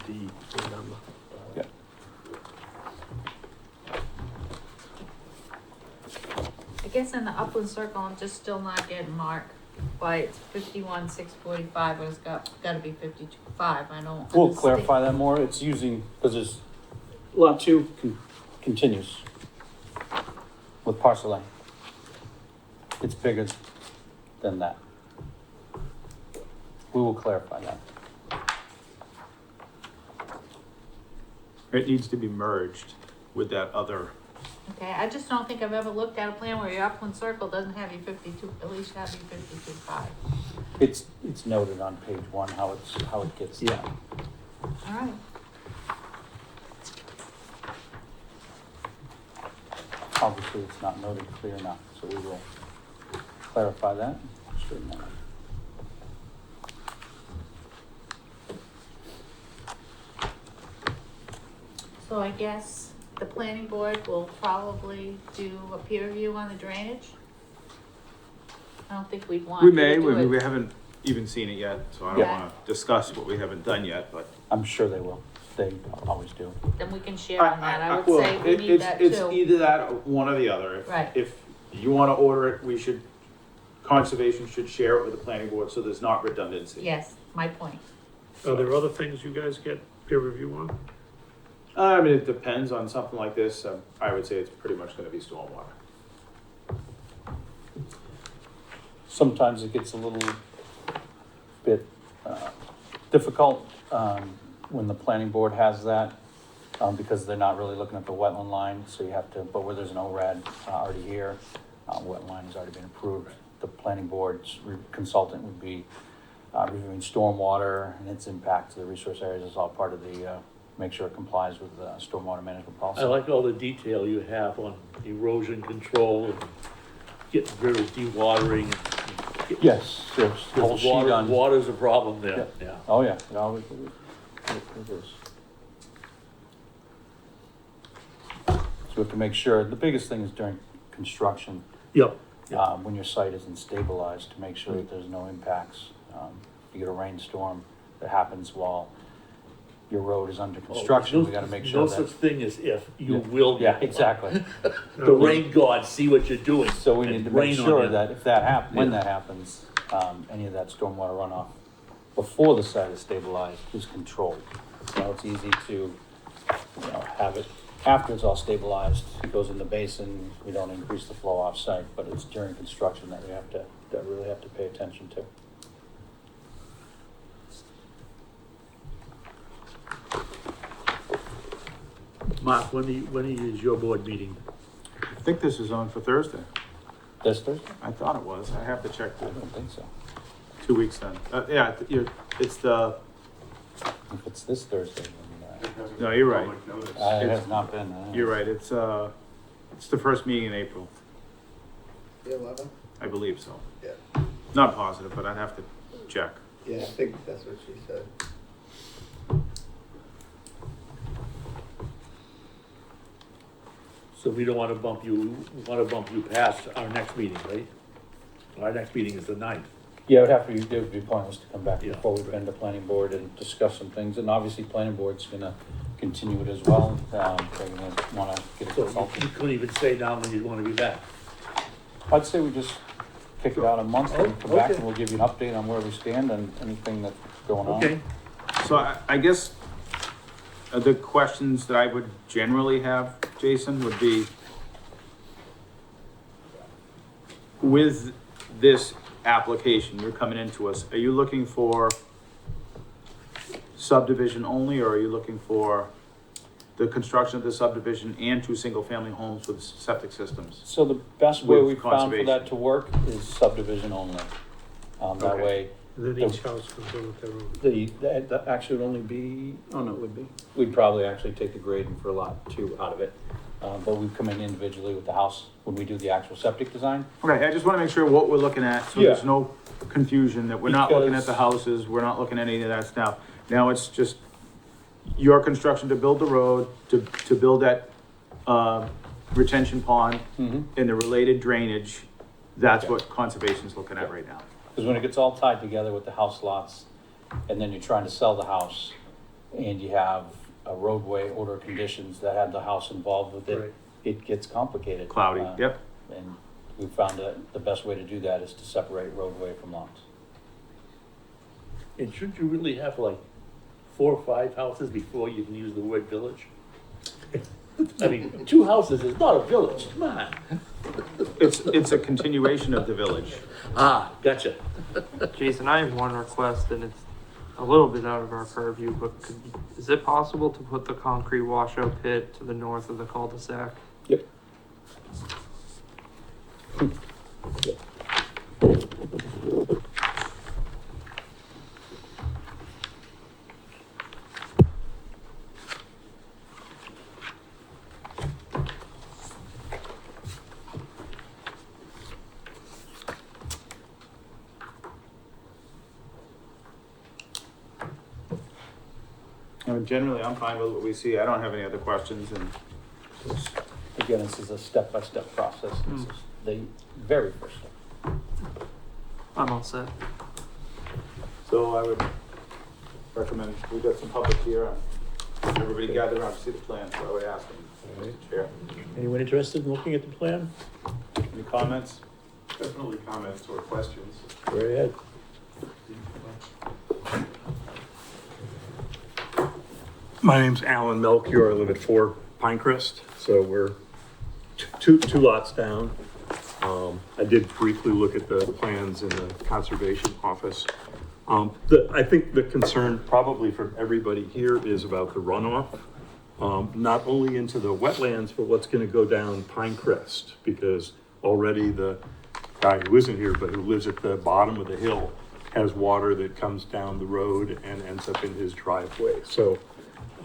D, number. Yeah. I guess in the upland circle, I'm just still not getting marked. Why it's 51,645, but it's gotta be 52,5, I don't. We'll understand. clarify that more. It's using, because there's, lot two continues with parcel A. It's bigger than that. We will clarify that. It needs to be merged with that other. Okay, I just don't think I've ever looked at a plan where your upland circle doesn't have you 52, at least have you 52,5. It's noted on page one, how it gets. Yeah. All right. Obviously, it's not noted clear enough, so we will clarify that, straighten that out. So I guess the planning board will probably do a peer review on the drainage? I don't think we'd want We you to may, do it. we haven't even seen it yet, so I don't Yeah. wanna discuss what we haven't done yet, but. I'm sure they will. They always do. Then we can share on that, I would well, say we need it's- that It's too. either that or one or the other. Right. If you wanna order it, we should, conservation should share it with the planning board, so there's not redundancy. Yes, my point. Are there other things you guys get peer review on? I mean, it depends on something like this, I would say it's pretty much gonna be stormwater. Sometimes it gets a little bit difficult when the planning board has that, because they're not really looking at the wetland line, so you have to, but where there's an ORAD already here, wetland line has already been approved, the planning board's consultant would be reviewing stormwater and its impact to the resource areas is all part of the, make sure it complies with the stormwater management policy. I like all the detail you have on erosion control and getting rid of dewatering. Yes, there's a whole sheet on. Water's a problem there, yeah. Oh, yeah, it always is. It is. So we have to make sure, the biggest thing is during construction, Yep. when your site isn't stabilized, to make sure that there's no impacts. You get a rainstorm that happens while your road is under construction, we gotta make sure No that. such thing as if, you Yeah. will. Yeah, get one. exactly. The rain gods see what you're doing. So we need and to make rain on sure you. that if that when Yeah. that happens, any of that stormwater runoff before the site is stabilized is controlled. Now it's easy to, have it after it's all stabilized, it goes in the basin, we don't increase the flow off site, but it's during construction that really have to pay attention to. Mark, when is your board meeting? I think this is on for Thursday. This Thursday? I thought it was. I have to check I the don't think so. 2 weeks then. Yeah, it's the, If it's this Thursday, then, no, you're right. it has not been. You're right. It's the first meeting in April. The 11th? I believe so. Yeah. Not positive, but I'd have to check. Yeah, I think that's what she said. So we don't wanna bump you, past our next meeting, right? Our next meeting is the 9th. Yeah, it would be pointless to come back Yeah. before we've been to planning board and discuss some things, and obviously planning board's gonna continue it as well. They're gonna wanna get a So you consultant. couldn't even say now when you'd wanna be back. I'd say we just kick it out a month and come back Okay. and we'll give you an update on where we stand and anything that's going on. Okay, So I guess the questions that I would generally have, Jason, would be with this application, you're coming into us, are you looking for subdivision only, or are you looking for the construction of the subdivision and 2 single-family homes with septic systems? So the best way With we found for that conservation. to work is subdivision only. That Okay. way, Then each house could go with their own. that actually would only be, oh no, it would be. We'd probably actually take the grading for lot 2 out of it. But we come in individually with the house when we do the actual septic design. Okay, I just wanna make sure what we're looking at, so there's Yeah. no confusion, that we're not looking at Because- the houses, we're not looking at any of that stuff. Now it's just your construction to build the road, to build that, retention pond Mm-hmm. and the related drainage. That's Okay. what conservation's looking at right now. Because when it gets all tied together with the house lots, and then you're trying to sell the house, and you have a roadway order of conditions that have the house involved with Right. it, it gets complicated. Cloudy, yep. And we found that the best way to do that is to separate roadway from lots. and shouldn't you really have like 4 or 5 houses before you can use the word village? I mean, 2 houses is not a village, come on. It's a continuation of the village. Ah, gotcha. Jason, I have one request, and it's a little bit out of our purview, but is it possible to put the concrete washout pit to the north of the cul-de-sac? Yep. I mean, generally, I'm fine with what we see. I don't have any other questions, and Again, this is a step-by-step process. This is the very first step. I'm all set. so I would recommend, we got some public here. Everybody gather around to see the plan, so I would ask them, Mr. Chair. Anyone interested in looking at the plan? Any comments? Definitely comments or questions. Go ahead. My name's Alan Melchior. I live at 4 Pinecrest, so we're two lots down. I did briefly look at the plans in the conservation office. I think the concern probably from everybody here is about the runoff, not only into the wetlands, but what's going to go down Pinecrest, because already the guy who isn't here, but who lives at the bottom of the hill, has water that comes down the road and ends up in his driveway. So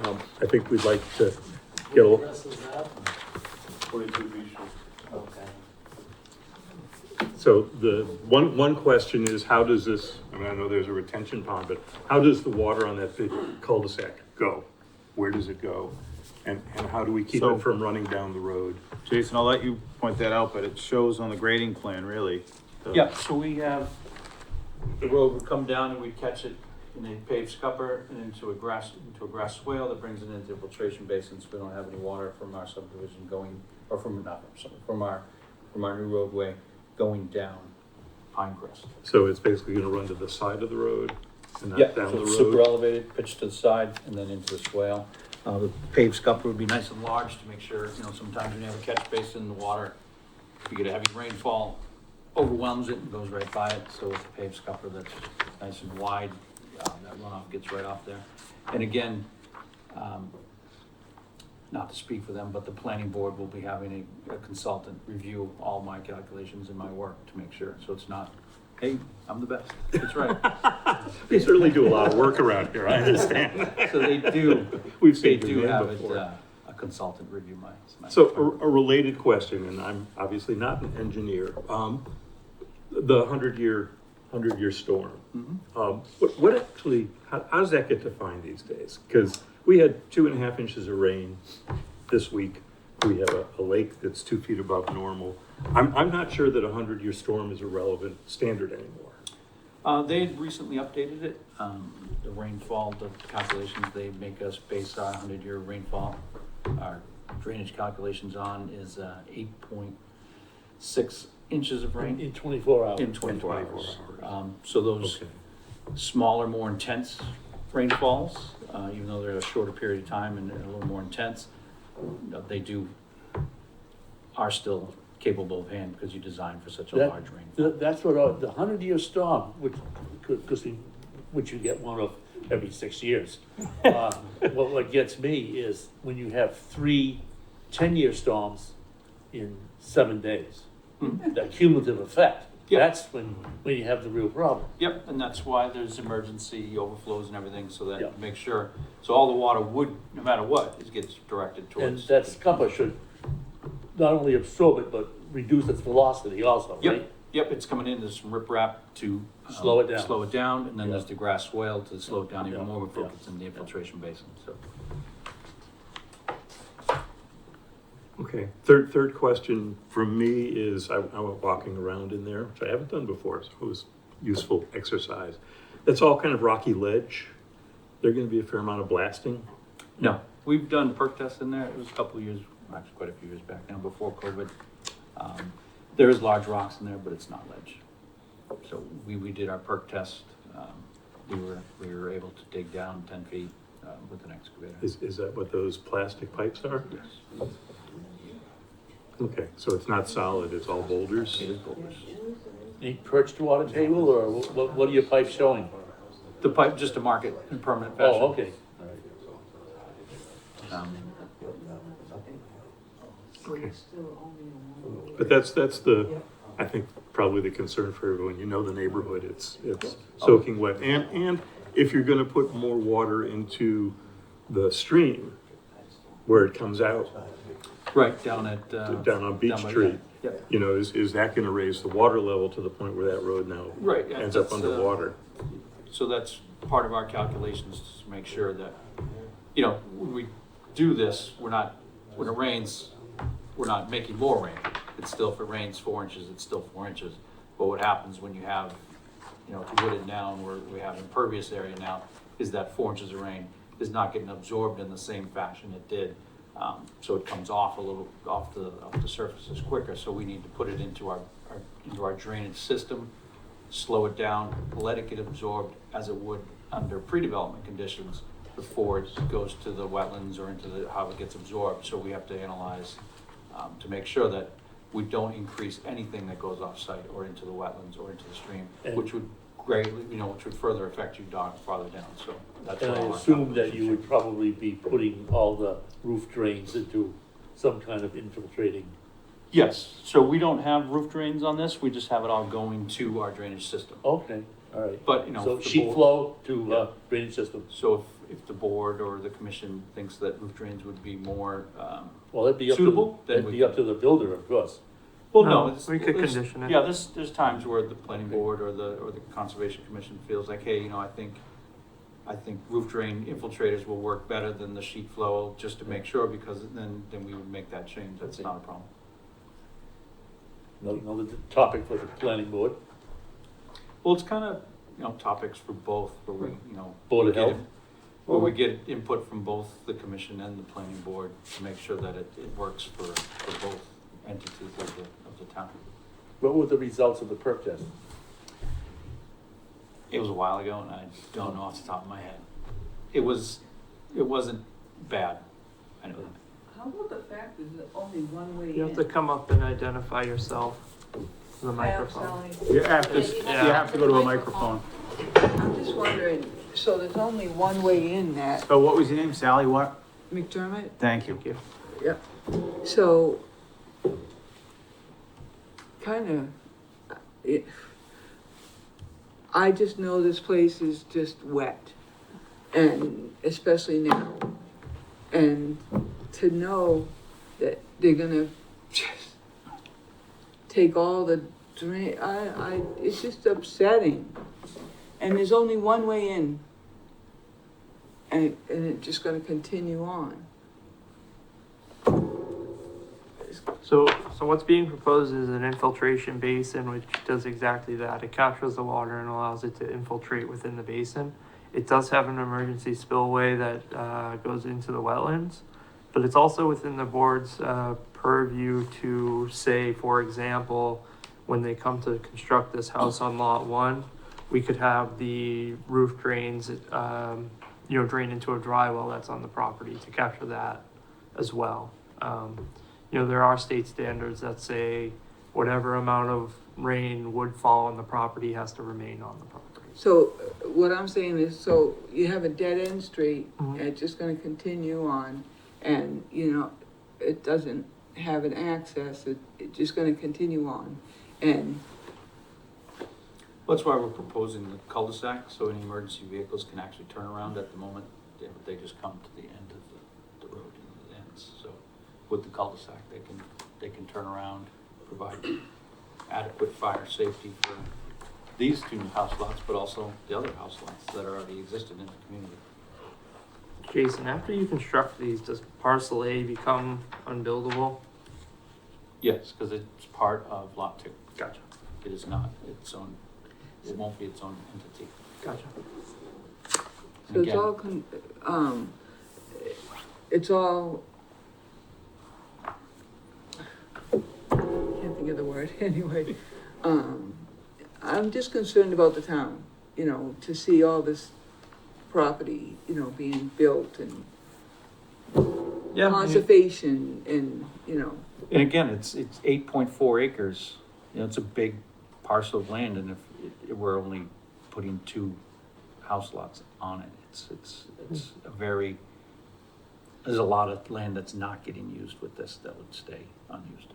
I think we'd like to get a, 22 Beach Street. so the one question is, how does this, I mean, I know there's a retention pond, but how does the water on that big cul-de-sac go? Where does it go? And how do we keep So- it from running down the road? Jason, I'll let you point that out, but it shows on the grading plan, really. Yeah, so we have, the road would come down and we'd catch it in a paved scupper and into a grass swale that brings it into infiltration basins. We don't have any water from our subdivision going, or from our new roadway going down Pinecrest. So it's basically gonna run to the side of the road and Yeah, not down so the it's super road? elevated, pitched to the side and then into the swale. The paved scupper would be nice and large to make sure, sometimes when you have a catch basin, the water, if you get a heavy rainfall, overwhelms it and goes right by it. So with the paved scupper that's nice and wide, that runoff gets right off there. And again, not to speak for them, but the planning board will be having a consultant review all my calculations and my work to make sure, so it's not, hey, I'm the best, that's right. We certainly do a lot of work around here, I understand. So they do, We've they seen your do name have it, before. a consultant review my. So a related question, and I'm obviously not an engineer, the 100-year storm. What actually, how does that get defined these days? Because we had 2.5 inches of rain this week. We have a lake that's 2 feet above normal. I'm not sure that a 100-year storm is a relevant standard anymore. They had recently updated it, the rainfall, the calculations they make us base our 100-year rainfall, our drainage calculations on is 8.6 inches of rain. In 24 hours. In 24 hours. So those smaller, more intense rainfalls, even though they're a shorter period of time and a little more intense, are still capable of hand because you design for such a large rainfall. That's what, the 100-year storm, which you get one of every 6 years. What gets me is when you have 3 10-year storms in 7 days. That cumulative effect. Yep. That's when you have the real problem. Yep, and that's why there's emergency overflows and everything, so that Yep. make sure, so all the water would, no matter what, it gets directed And towards. that scupper should not only absorb it, but reduce its velocity also, right? Yep, yep, it's coming in, there's some riprap to. Slow it down. Slow it down, and then Yeah. there's the grass swale to slow it down even Yeah. more before it Yeah. gets in the infiltration basin, so. Okay, third question from me is, I went walking around in there, which I haven't done before, so it was useful exercise. That's all kind of rocky ledge. There gonna be a fair amount of blasting? No, we've done perk tests in there, it was a couple of years, actually quite a few years back now, before COVID. There is large rocks in there, but it's not ledge. So we did our perk test, we were able to dig down 10 feet, with an excavator. Is that what those plastic pipes are? Yes. Okay, so it's not solid, it's all boulders? It is boulders. Any perched water table, or what are your pipes showing? The pipe, just to mark it in permanent fashion. Oh, okay. Okay. But that's the, I think, probably the concern for everyone, you know the neighborhood, it's soaking wet. And if you're gonna put more water into the stream where it comes out, Right, down at, down on Beach down by- Street, yeah. you know, is that gonna raise the water level to the point where that road now Right, yeah, ends up that's, underwater? So that's part of our calculations, to make sure that, you know, when we do this, when it rains, we're not making more rain. It's still, if it rains 4 inches, it's still 4 inches. But what happens when you have, you know, to wooded down, where we have impervious area now, is that 4 inches of rain is not getting absorbed in the same fashion it did. So it comes off a little, off the surfaces quicker, so we need to put it into our drainage system, slow it down, let it get absorbed as it would under pre-development conditions before it goes to the wetlands or into how it gets absorbed. So we have to analyze to make sure that we don't increase anything that goes off-site or into the wetlands or into the stream, which would greatly, you know, which would further affect you farther down, so that's. And what I all our assume that you calculations would probably be putting all the roof drains into some kind of infiltrating. Yes, so we don't have roof drains on this, we just have it all going to our drainage system. Okay, all right. But, you know. So if the sheet board- flow to drainage system. So if the board or the commission thinks that roof drains would be more, Well, that'd be up to, suitable, then that'd we be up to the builder, of course. well, No, no. it's- we could there's- condition it. Yeah, there's times where the planning board or the conservation commission feels like, hey, you know, I think roof drain infiltrators will work better than the sheet flow, just to make sure, because then we would make that change, that's not a problem. Another topic for the planning board. Well, it's kind of, you know, topics for both, where we, you know. Board of we get Health? Where we get input from both the commission and the planning board to make sure that it works for both entities of the town. What were the results of the perk test? It was a while ago, and I don't know off the top of my head. It wasn't bad, I know that. How about the fact that there's only one way in? You have to come up and identify yourself to the Hi, I'm microphone. Sally. You have to go to a microphone. I'm just wondering, so there's only one way in that, So what was your name, Sally, what? McDermott? Thank you. Yeah. So, I just know this place is just wet, and especially now. And to know that they're gonna just take all the drain, it's just upsetting. And there's only one way in, and it's just gonna continue on. So what's being proposed is an infiltration basin, which does exactly that. It captures the water and allows it to infiltrate within the basin. It does have an emergency spillway that goes into the wetlands, but it's also within the board's purview to say, for example, when they come to construct this house on lot 1, we could have the roof drains, drain into a dry well that's on the property to capture that as well. There are state standards that say whatever amount of rain would fall on the property has to remain on the property. So what I'm saying is, so you have a dead end street, Mhm. and it's just gonna continue on, and, it doesn't have an access, it's just gonna continue on, and That's why we're proposing the cul-de-sac, so any emergency vehicles can actually turn around. At the moment, they just come to the end of the road and it ends. So with the cul-de-sac, they can turn around, provide adequate fire safety for these 2 house lots, but also the other house lots that are already existing in the community. Jason, after you construct these, does parcel A become unbuildable? Yes, because it's part of lot 2. Gotcha. It is not its own, it won't be its own entity. Gotcha. And so it's again, all, it's all, can't think of the word, anyway. I'm just concerned about the town, to see all this property, being built and conservation and. And again, it's 8.4 acres. It's a big parcel of land, and if we're only putting 2 house lots on it, it's a very, there's a lot of land that's not getting used with this that would stay unused.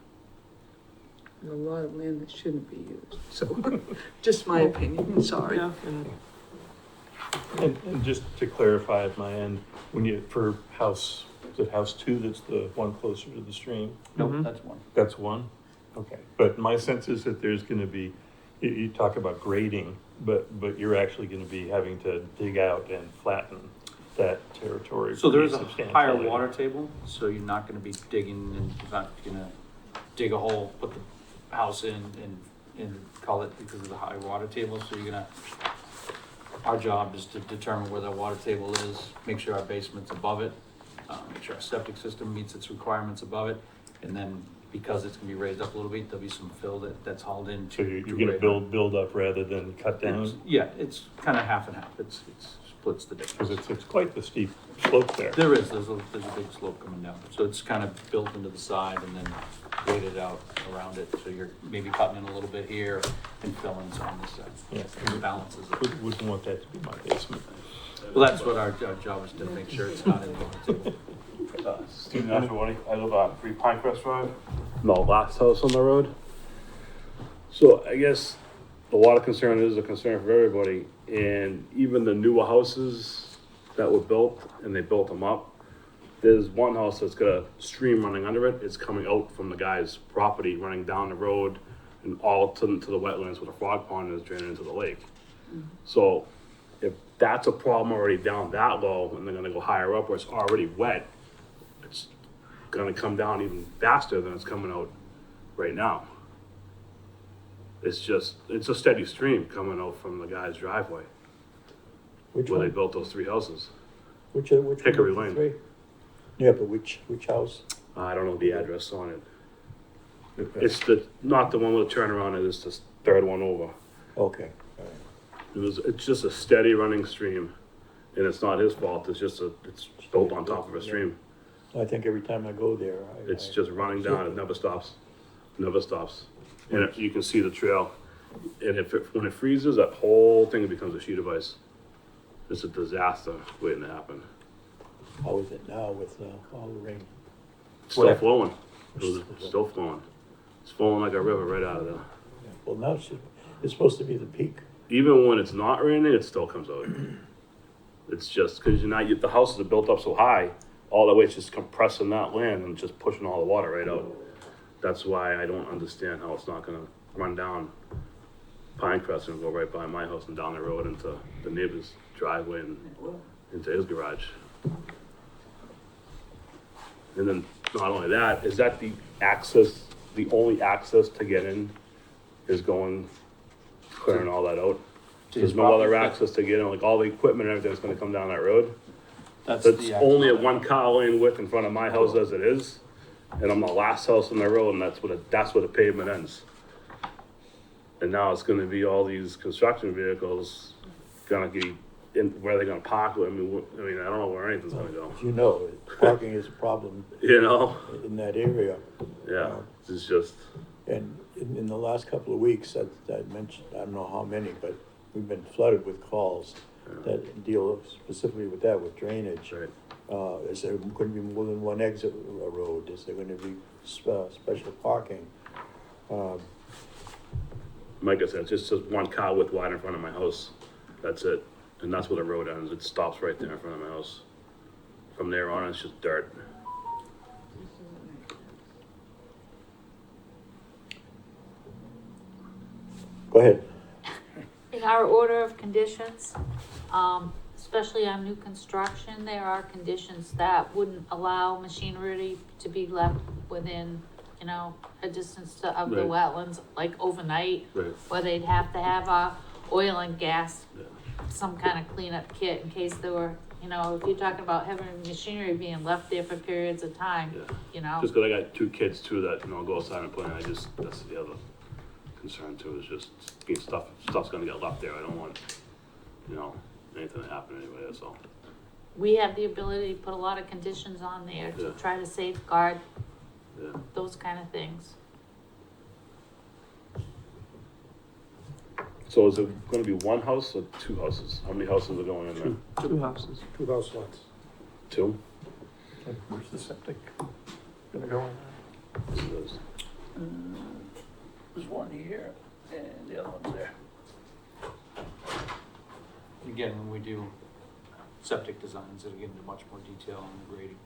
There's a lot of land that shouldn't be used, so, just my opinion, sorry. Yeah, And just to clarify at my end, for house, is it house 2 that's the one closer to the stream? Nope, Mhm. that's one. That's one? Okay, but my sense is that there's gonna be, you talk about grading, but you're actually gonna be having to dig out and flatten that territory. So there's a pretty higher substantially. water table, so you're not gonna be digging, and you're not gonna dig a hole, put the house in and call it because of the high water table, so you're gonna, our job is to determine where that water table is, make sure our basement's above it, make sure our septic system meets its requirements above it, and then because it's gonna be raised up a little bit, there'll be some fill that's hauled in So to. you're to gonna grade build up rather than cut up. down? Yeah, it's kind of half and half, it splits the difference. Because it's quite the steep slope there. There's a big slope coming down, so it's kind of built into the side and then graded out around it, so you're maybe cutting in a little bit here and filling some on this side. Yeah. It balances it. Wouldn't want that to be my basement. Well, that's what our job is to make sure it's not in the water table. Steve Nasrawani, I live on 3 Pinecrest Drive, the last house on the road. So I guess the water concern is a concern for everybody, and even the newer houses that were built, and they built them up, there's one house that's got a stream running under it. It's coming out from the guy's property, running down the road, and all to the wetlands where the frog pond is draining into the lake. So if that's a problem already down that low, and they're gonna go higher up where it's already wet, it's gonna come down even faster than it's coming out right now. It's a steady stream coming out from the guy's driveway Which where they one? built those 3 houses. Which one of the Hickory Lane. 3? Yeah, but which house? I don't know the address on it. It's not the one with the turnaround, it's the third one over. Okay. It's just a steady running stream, and it's not his fault, it's built on top of a stream. I think every time I go there, It's just running down, it never stops, never stops. And you can see the trail, and when it freezes, that whole thing becomes a sheet of ice. It's a disaster waiting to happen. How is it now with, all the rain? Still flowing. It was still flowing. It's flowing like a river right out of there. Well, now it's supposed to be the peak. Even when it's not raining, it still comes out. It's just because the houses are built up so high, all the way it's just compressing that land and just pushing all the water right out. That's why I don't understand how it's not gonna run down Pinecrest and go right by my house and down the road into the neighbor's driveway and into his garage. And then not only that, is that the only access to get in is going, clearing all that out? There's no other access to get in, like all the equipment and everything's gonna come down that road? That's It's only a 1 car lane width in front of my house as it is, and I'm the last house on the road, and that's where the pavement ends. And now it's gonna be all these construction vehicles gonna be in, where they're gonna park, I mean, I don't know where anything's gonna go. As you know, parking is a problem You know? in that area. Yeah, it's just, And in the last couple of weeks, I mentioned, I don't know how many, but we've been flooded with calls that deal specifically with that, with drainage. Right. Is there going to be more than one exit road? Is there going to be special parking? like I said, it's just 1 car width wide in front of my house. That's it. And that's where the road ends. It stops right there in front of my house. From there on, it's just dirt. Go ahead. In our order of conditions, especially on new construction, there are conditions that wouldn't allow machinery to be left within, a distance of the Right. wetlands, like overnight. Right. Or they'd have to have a oil and gas, some kind of cleanup kit in case there were, if you're talking about having machinery being left there for periods of time, Just because I got 2 kids too that, go outside and play, that's the other concern too, is just being stuff's gonna get left there. I don't want, anything to happen anyway, that's all. we have the ability to put a lot of conditions on there to Yeah. try to safeguard Yeah. those kind of things. So is it gonna be 1 house or 2 houses? How many houses are going in there? 2 houses. 2 house lots. 2? And where's the septic gonna go in there? This is- There's one here, and the other one's there. Again, when we do septic designs, it'll get into much more detail on the grading.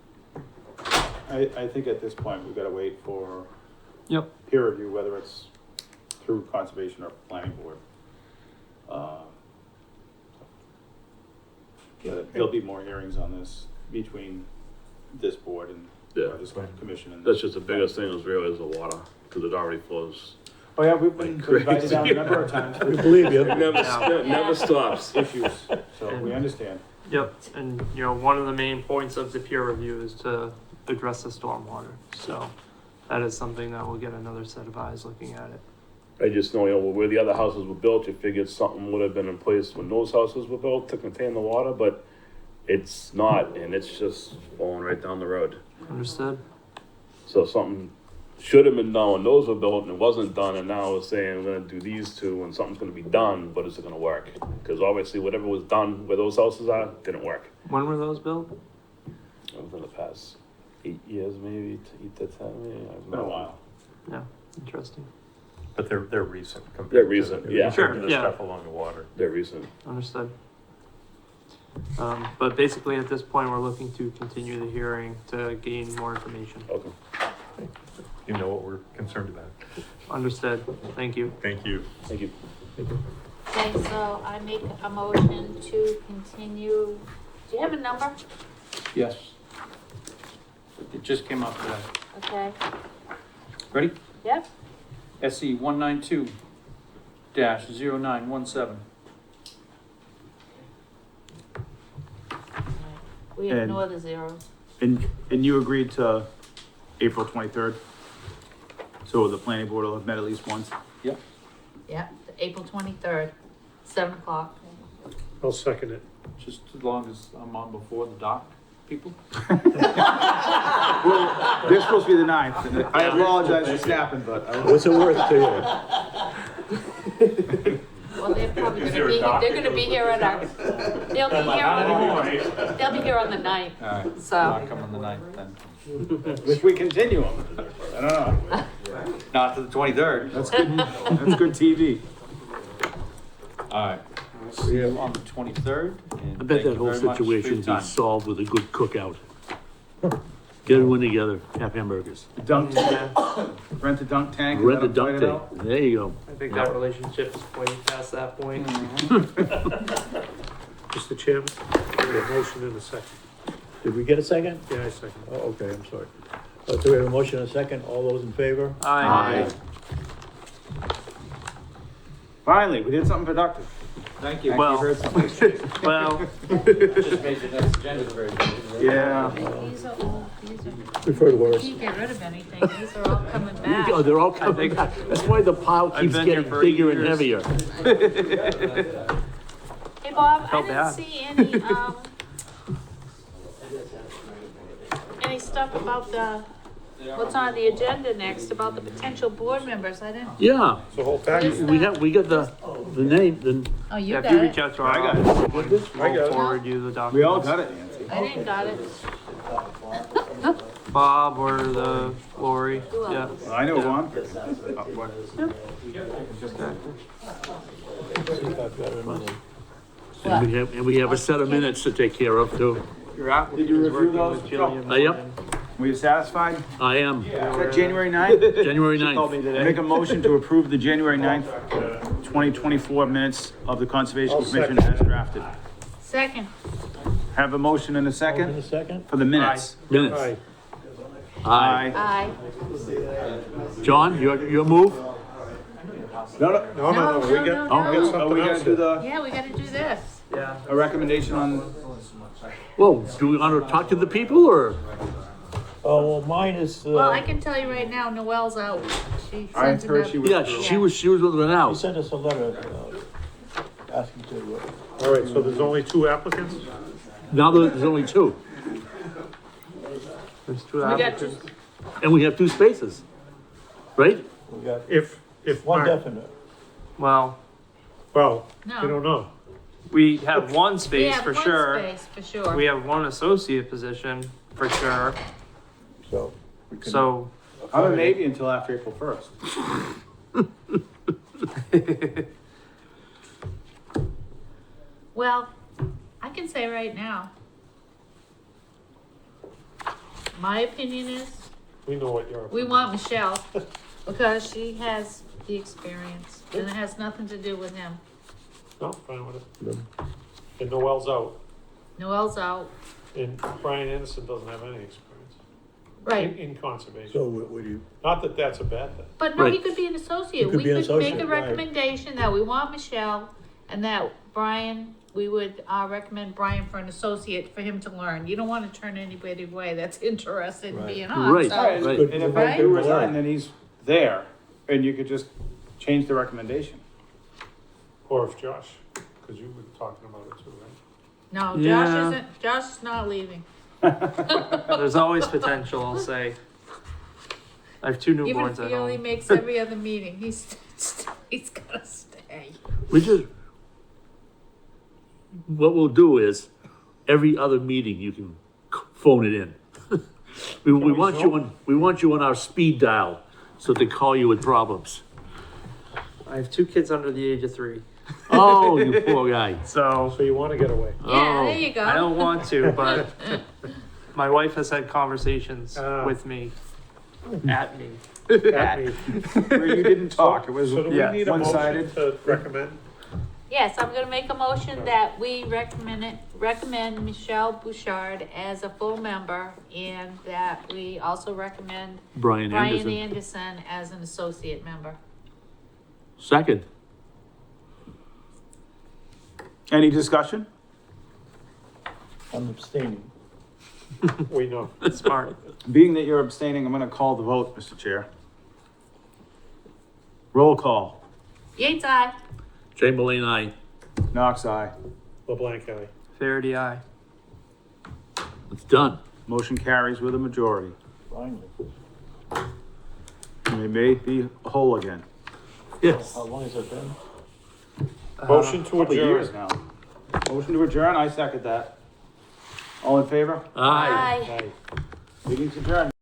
I think at this point, we've gotta wait for Yep. peer review, whether it's through conservation or planning board. There'll be more hearings on this between this board and this commission. And That's just the biggest thing is really is the water, because it already flows. Oh yeah, we've been Like invited crazy. down a number of times. We believe you. It never stops. Issues, so we understand. Yep, and one of the main points of the peer review is to address the stormwater, so that is something that we'll get another set of eyes looking at it. I just know, where the other houses were built, you figured something would have been in place when those houses were built to contain the water, but it's not, and it's just flowing right down the road. Understood? So something should have been done when those were built and it wasn't done, and now it's saying we're gonna do these 2 and something's gonna be done, but is it gonna work? Because obviously whatever was done where those houses are, didn't work. When were those built? Within the past 8 years, maybe, 8 to 10, maybe. It's been a while. Yeah, interesting. But they're recent. compared They're to recent, the- yeah. compared to the Sure, yeah. stuff along the water. They're recent. Understood. But basically, at this point, we're looking to continue the hearing to gain more information. Okay. You know what we're concerned about. Understood. Thank you. Thank you. Thank you. Okay, so I make a motion to continue, do you have a number? Yes. It just came up today. Okay, Ready? yep, SE 192-0917. we And- ignore the zeros. And you agreed to April 23rd? So the planning board will have met at least once? Yep. Yeah, April 23rd, 7 o'clock. I'll second it. Just as long as I'm on before the dock, people. Well, they're supposed to be the 9th, and I apologize for snapping, but. What's it worth to you? Well, they're probably Is gonna they're gonna be here at our, they'll be here on the 9th, All right, so. not coming the 9th then. If we continue them, I don't know. Not to the 23rd. That's good, that's good TV. All right, we'll see you on the 23rd. I bet that whole situation would be solved with a good cookout. Get everyone together, have hamburgers. Dunk tank, rent a dunk tank. Rent the dunk tank, there you go. I think that relationship is way past that point. Mr. Chairman, we have a motion in a second. Did we get a second? Yeah, I second. Oh, okay, I'm sorry. So we have a motion and a second, all those in favor? Aye. Finally, we did something productive. Thank you. Well, well, Just made the next agenda very good. Yeah. These are all, these are, Prefer the worst. can't get rid of anything, these are all coming back. Oh, they're all coming back. That's why the pile I've keeps been here getting for bigger and years. heavier. Hey, Bob, I Felt didn't bad. see any stuff about what's on the agenda next, about the potential board members, I didn't. Yeah, The whole package. we got the name, Oh, you yeah, got if you reach it, out to our I got it. office, I got we'll it. forward you the documents. We all got it, Nancy. I didn't got it. Bob or the Lori, yeah. I know one. and we have a set of minutes to take care of too. Your applicant Did you is review working those? with Jillian. Yep, Were you satisfied? I am. Is that January 9th? January Called me 9th. today. Make a motion to approve the January 9th, 2024 minutes of the Conservation I'll Commission second. as drafted. Second, Have a motion and a In a second second? for the minutes. Minutes. Aye. Aye. aye. John, your move? No, no. No, no, no, we got, no, we got no. Are we something gonna else do here. the, Yeah, we gotta do this. Yeah. a recommendation on, Whoa, do we want to talk to the people or? Oh, well, mine is, Well, I can tell you right now, Noelle's out. She I sent heard it she up. was. yeah, she was with her now. He sent us a letter, asking to, All right, so there's only 2 applicants? now there's only 2, There's 2 We got applicants. and we have 2 spaces, right? We got. If One Mark, definite. Well, well, No. we don't know. we have one We space have for one sure. space, for sure. We have one associate position for sure. So. we can- So, I'm a maybe until after April 1st. Well, I can say right now, my opinion is, We know what you're. we want Michelle, because she has the experience, and it has nothing to do with him. No, fine with it. And Noel's out, Noelle's out, and Brian Anderson doesn't have any experience. right, In conservation. So what do you? Not that that's a bad thing. but no, he Right. could be an associate. He could We be an could make associate, a right. recommendation that we want Michelle, and that Brian, we would, recommend Brian for an associate for him to learn. You don't wanna turn anybody away that's interested in Right. being on, Right. so. Right, Right. and if I Right? do resign, then he's there, and you could just change the recommendation. Or if Josh, because you were talking about it too, right? No, Yeah. Josh is not leaving. there's always potential, I'll say. I have 2 Even newborns if at he only home. makes every other meeting, he's gotta stay. We just, what we'll do is, every other meeting you can phone it in. We want you on our speed dial, so they call you with problems. I have 2 kids under the age of 3. Oh, you poor guy. So, So you want to get away. Yeah, Oh. there you go. I don't want to, but my wife has had conversations Ah. with me, at me. At me. Where you didn't talk, it was, So do we yeah, need a motion one-sided. to recommend? Yes, I'm gonna make a motion that we recommend Michelle Bouchard as a full member, and that we also recommend Brian Brian Anderson. Anderson as an associate member. Second. Any discussion? I'm abstaining. We know. Smart. Being that you're abstaining, I'm gonna call the vote, Mr. Chair. Roll call. Yates, aye. Chamberlain, aye. Knox, aye. LeBlanc, aye. Faraday, aye. It's done. Motion carries with a majority. Finally. And they may be whole again. Yes. How long has it been? Motion to Couple years adjourn. now. Motion to adjourn, I second that. All in favor? Aye. Meeting's adjourned.